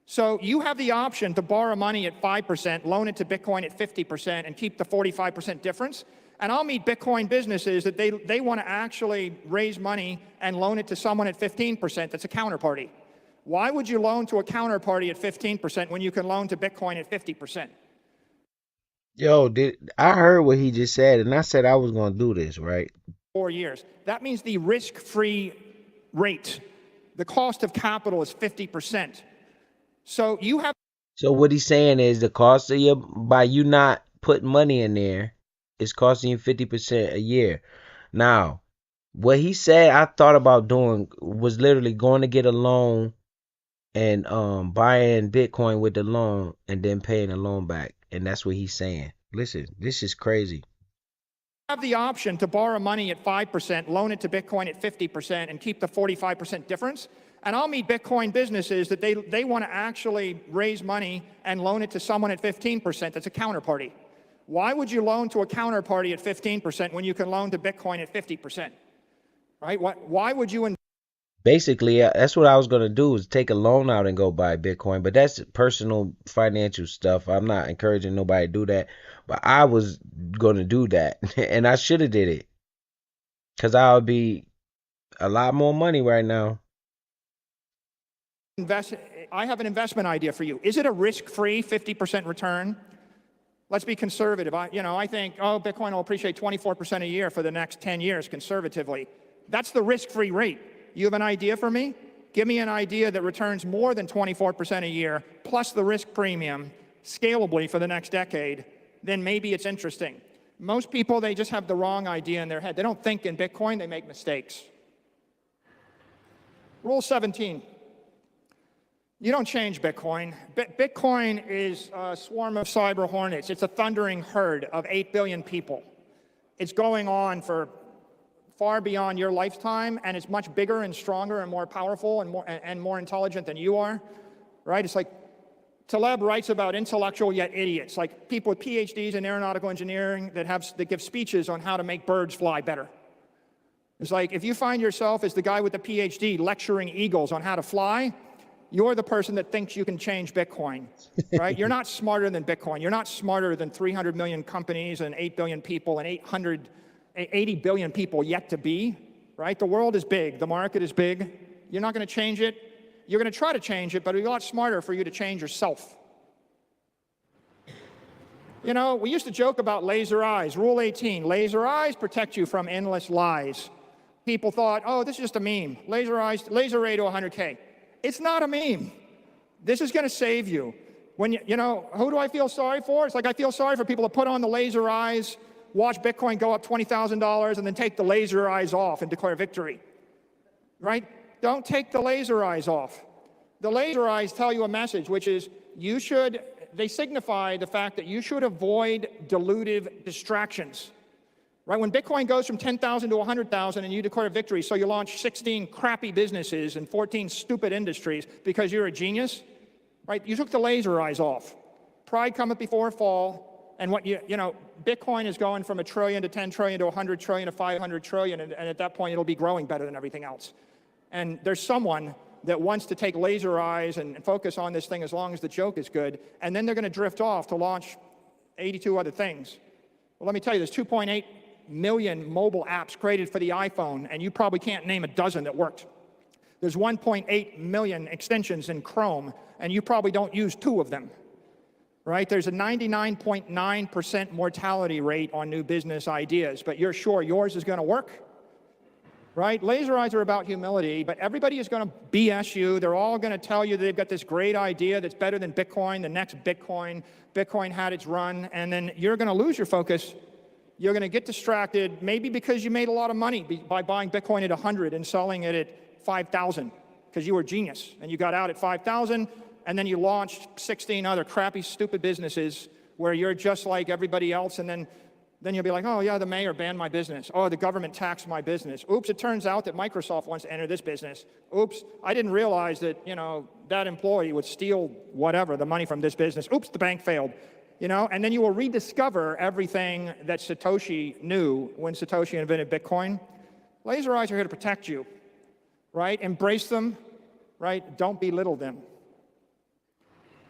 B: So you have the option to borrow money at 5%, loan it to Bitcoin at 50%, and keep the 45% difference. And I'll meet Bitcoin businesses that they want to actually raise money and loan it to someone at 15% that's a counterparty. Why would you loan to a counterparty at 15% when you can loan to Bitcoin at 50%?
A: Yo, I heard what he just said, and I said I was gonna do this, right?
B: 4 years. That means the risk-free rate, the cost of capital, is 50%. So you have.
A: So what he's saying is the cost of by you not putting money in there, it's costing you 50% a year. Now, what he said I thought about doing was literally going to get a loan and buying Bitcoin with the loan and then paying the loan back. And that's what he's saying. Listen, this is crazy.
B: Have the option to borrow money at 5%, loan it to Bitcoin at 50%, and keep the 45% difference. And I'll meet Bitcoin businesses that they want to actually raise money and loan it to someone at 15% that's a counterparty. Why would you loan to a counterparty at 15% when you can loan to Bitcoin at 50%? Right? Why would you?
A: Basically, that's what I was going to do, is take a loan out and go buy Bitcoin. But that's personal financial stuff. I'm not encouraging nobody to do that. But I was going to do that. And I should have did it. Because I would be a lot more money right now.
B: I have an investment idea for you. Is it a risk-free 50% return? Let's be conservative. I think, Bitcoin will appreciate 24% a year for the next 10 years conservatively. That's the risk-free rate. You have an idea for me? Give me an idea that returns more than 24% a year, plus the risk premium, scalably for the next decade, then maybe it's interesting. Most people, they just have the wrong idea in their head. They don't think in Bitcoin, they make mistakes. Rule 17. You don't change Bitcoin. Bitcoin is a swarm of cyber hornets. It's a thundering herd of 8 billion people. It's going on for far beyond your lifetime, and it's much bigger and stronger and more powerful and more intelligent than you are, right? It's like Taleb writes about intellectual yet idiots, like people with PhDs in aeronautical engineering that give speeches on how to make birds fly better. It's like if you find yourself as the guy with the PhD lecturing eagles on how to fly, you're the person that thinks you can change Bitcoin, right? You're not smarter than Bitcoin. You're not smarter than 300 million companies and 8 billion people and 80 billion people yet to be, right? The world is big. The market is big. You're not going to change it. You're going to try to change it, but it'll be a lot smarter for you to change yourself. You know, we used to joke about laser eyes. Rule 18, laser eyes protect you from endless lies. People thought, this is just a meme. Laser eyes, laser ray to 100K. It's not a meme. This is going to save you. When who do I feel sorry for? It's like I feel sorry for people that put on the laser eyes, watch Bitcoin go up $20,000, and then take the laser eyes off and declare victory, right? Don't take the laser eyes off. The laser eyes tell you a message, which is they signify the fact that you should avoid dilutive distractions, right? When Bitcoin goes from 10,000 to 100,000 and you declare victory, so you launch 16 crappy businesses and 14 stupid industries because you're a genius, right? You took the laser eyes off. Pride cometh before a fall. And Bitcoin is going from $1 trillion to 10 trillion to 100 trillion to 500 trillion, and at that point it'll be growing better than everything else. And there's someone that wants to take laser eyes and focus on this thing as long as the joke is good, and then they're going to drift off to launch 82 other things. Well, let me tell you, there's 2.8 million mobile apps created for the iPhone, and you probably can't name a dozen that worked. There's 1.8 million extensions in Chrome, and you probably don't use 2 of them. Right? There's a 99.9% mortality rate on new business ideas, but you're sure yours is going to work? right? Laser eyes are about humility, but everybody is going to BS you. They're all going to tell you they've got this great idea that's better than Bitcoin, the next Bitcoin. Bitcoin had its run, and then you're going to lose your focus. You're going to get distracted, maybe because you made a lot of money by buying Bitcoin at 100 and selling it at 5,000 because you were a genius and you got out at 5,000, and then you launched 16 other crappy, stupid businesses where you're just like everybody else, and then you'll be like, oh yeah, the mayor banned my business. Oh, the government taxed my business. Oops, it turns out that Microsoft wants to enter this business. Oops, I didn't realize that, that employee would steal whatever, the money from this business. Oops, the bank failed. And then you will rediscover everything that Satoshi knew when Satoshi invented Bitcoin. Laser eyes are here to protect you, right? Embrace them, right? Don't belittle them.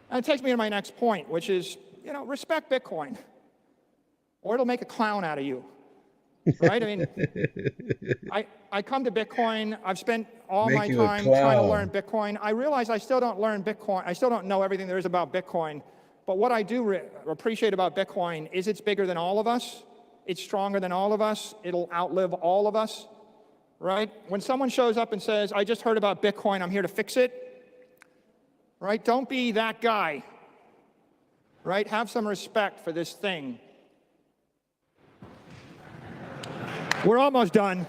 B: And it takes me to my next point, which is, respect Bitcoin, or it'll make a clown out of you, right? I mean, I come to Bitcoin. I've spent all my time trying to learn Bitcoin. I realize I still don't learn Bitcoin. I still don't know everything there is about Bitcoin. But what I do appreciate about Bitcoin is it's bigger than all of us. It's stronger than all of us. It'll outlive all of us, right? When someone shows up and says, I just heard about Bitcoin, I'm here to fix it, right? Don't be that guy, right? Have some respect for this thing. We're almost done.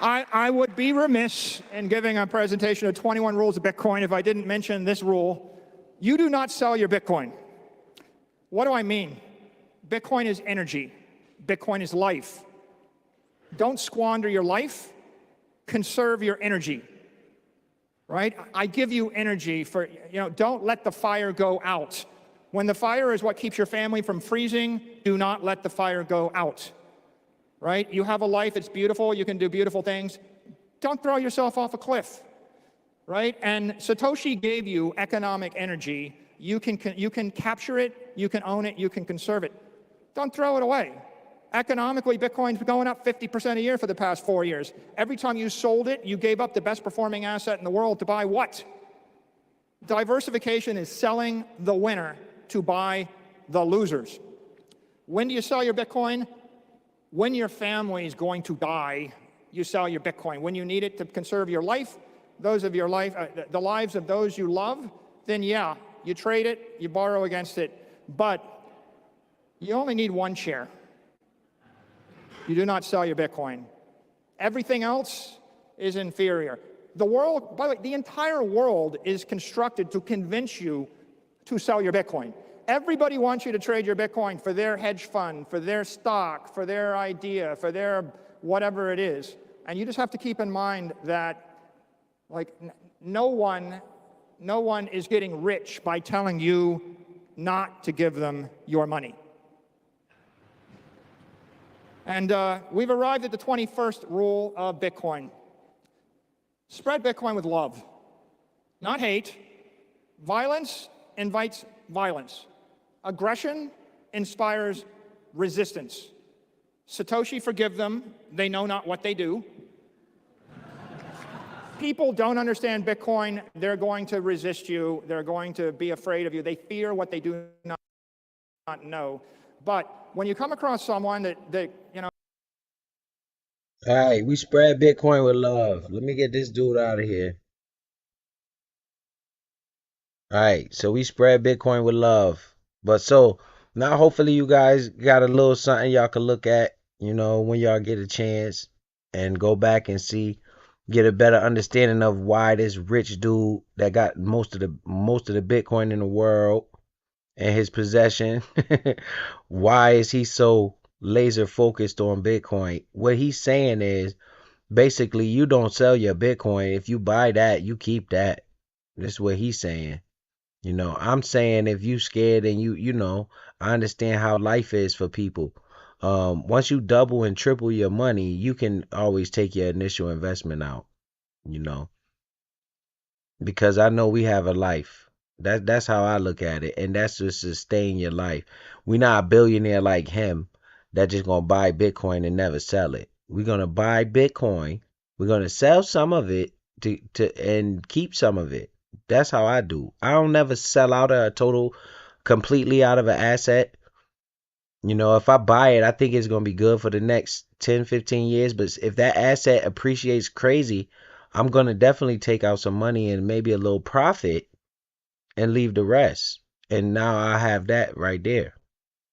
B: I would be remiss in giving a presentation of 21 rules of Bitcoin if I didn't mention this rule. You do not sell your Bitcoin. What do I mean? Bitcoin is energy. Bitcoin is life. Don't squander your life. Conserve your energy, right? I give you energy for, don't let the fire go out. When the fire is what keeps your family from freezing, do not let the fire go out. Right? You have a life, it's beautiful, you can do beautiful things. Don't throw yourself off a cliff, right? And Satoshi gave you economic energy. You can capture it, you can own it, you can conserve it. Don't throw it away. Economically, Bitcoin's been going up 50% a year for the past 4 years. Every time you sold it, you gave up the best performing asset in the world to buy what? Diversification is selling the winner to buy the losers. When do you sell your Bitcoin? When your family is going to die, you sell your Bitcoin. When you need it to conserve your life, the lives of those you love, then yeah, you trade it, you borrow against it, but you only need one share. You do not sell your Bitcoin. Everything else is inferior. The world, by the way, the entire world is constructed to convince you to sell your Bitcoin. Everybody wants you to trade your Bitcoin for their hedge fund, for their stock, for their idea, for their whatever it is. And you just have to keep in mind that, no one is getting rich by telling you not to give them your money. And we've arrived at the 21st rule of Bitcoin. Spread Bitcoin with love, not hate. Violence invites violence. Aggression inspires resistance. Satoshi, forgive them. They know not what they do. People don't understand Bitcoin. They're going to resist you. They're going to be afraid of you. They fear what they do not know. But when you come across someone that
A: All right, we spread Bitcoin with love. Let me get this dude out of here. All right, so we spread Bitcoin with love. But so now hopefully you guys got a little something y'all can look at, when y'all get a chance and go back and get a better understanding of why this rich dude that got most of the Bitcoin in the world in his possession, why is he so laser focused on Bitcoin? What he's saying is basically you don't sell your Bitcoin. If you buy that, you keep that. That's what he's saying. I'm saying if you scared and I understand how life is for people. Once you double and triple your money, you can always take your initial investment out, because I know we have a life. That's how I look at it. And that's to sustain your life. We're not a billionaire like him that just gonna buy Bitcoin and never sell it. We're gonna buy Bitcoin. We're gonna sell some of it and keep some of it. That's how I do. I don't never sell out completely out of an asset. You know, if I buy it, I think it's going to be good for the next 10, 15 years. But if that asset appreciates crazy, I'm going to definitely take out some money and maybe a little profit and leave the rest. And now I have that right there.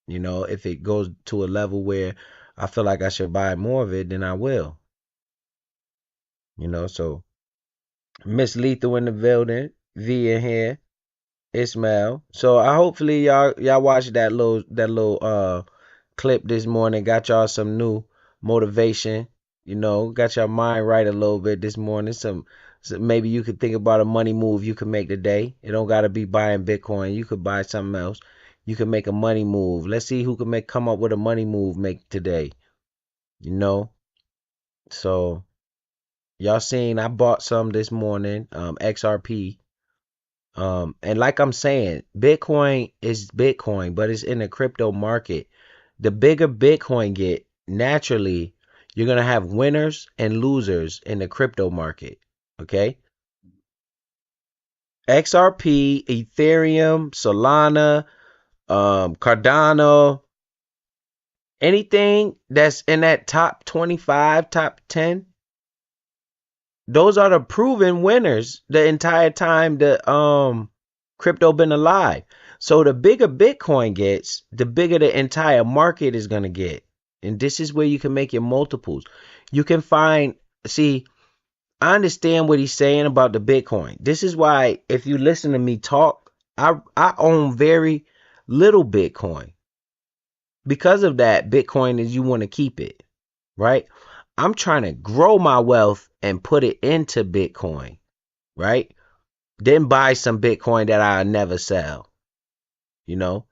A: You know, if it goes to a level where I feel like I should buy more of it, then I will. You know, so Miss Lethal in the building, V in here, Ismail. So I hopefully y'all watched that little clip this morning, got y'all some new motivation, you know, got your mind right a little bit this morning. So maybe you could think about a money move you could make today. It don't gotta be buying Bitcoin. You could buy something else. You can make a money move. Let's see who can come up with a money move make today. You know? So y'all seen I bought some this morning, XRP. And like I'm saying, Bitcoin is Bitcoin, but it's in the crypto market. The bigger Bitcoin get, naturally, you're gonna have winners and losers in the crypto market. Okay? XRP, Ethereum, Solana, Cardano, anything that's in that top 25, top 10, those are the proven winners the entire time the crypto been alive. So the bigger Bitcoin gets, the bigger the entire market is gonna get. And this is where you can make your multiples. You can find, see, I understand what he's saying about the Bitcoin. This is why if you listen to me talk, I own very little Bitcoin. Because of that, Bitcoin is you want to keep it, right? I'm trying to grow my wealth and put it into Bitcoin, right? Then buy some Bitcoin that I'll never sell. You know,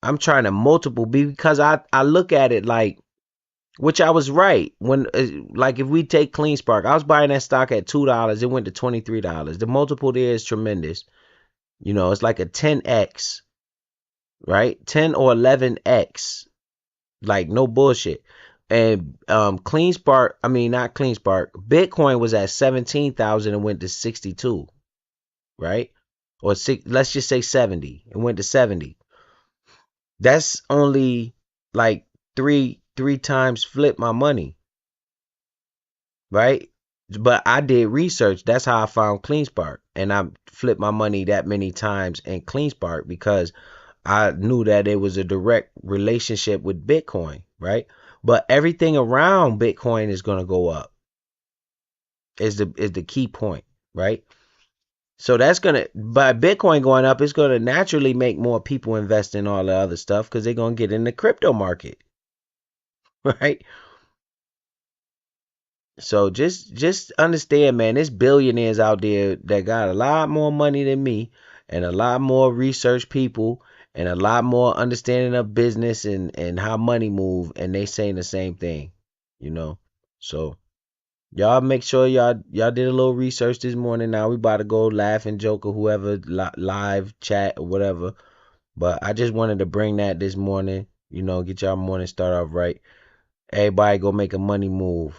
A: I'm trying to multiple because I look at it like, which I was right when, like if we take CleanSpark, I was buying that stock at $2, it went to $23. The multiple there is tremendous. You know, it's like a 10x, right? 10 or 11x, like no bullshit. And CleanSpark, I mean not CleanSpark, Bitcoin was at 17,000 and went to 62, right? Or let's just say 70. It went to 70. That's only like three times flip my money, right? But I did research. That's how I found CleanSpark, and I flipped my money that many times in CleanSpark because I knew that it was a direct relationship with Bitcoin, right? But everything around Bitcoin is gonna go up. Is the key point, right? So that's gonna, by Bitcoin going up, it's gonna naturally make more people invest in all the other stuff because they're gonna get in the crypto market, right? So just understand, man, there's billionaires out there that got a lot more money than me and a lot more research people and a lot more understanding of business and how money move, and they saying the same thing, you know. So y'all make sure y'all did a little research this morning. Now we about to go laugh and joke or whoever live chat or whatever. But I just wanted to bring that this morning, you know, get y'all morning start off right. Everybody go make a money move.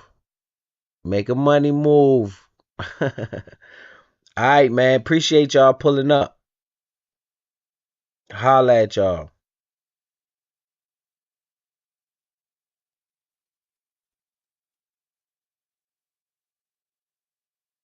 A: Make a money move. All right, man. Appreciate y'all pulling up. Holla at y'all.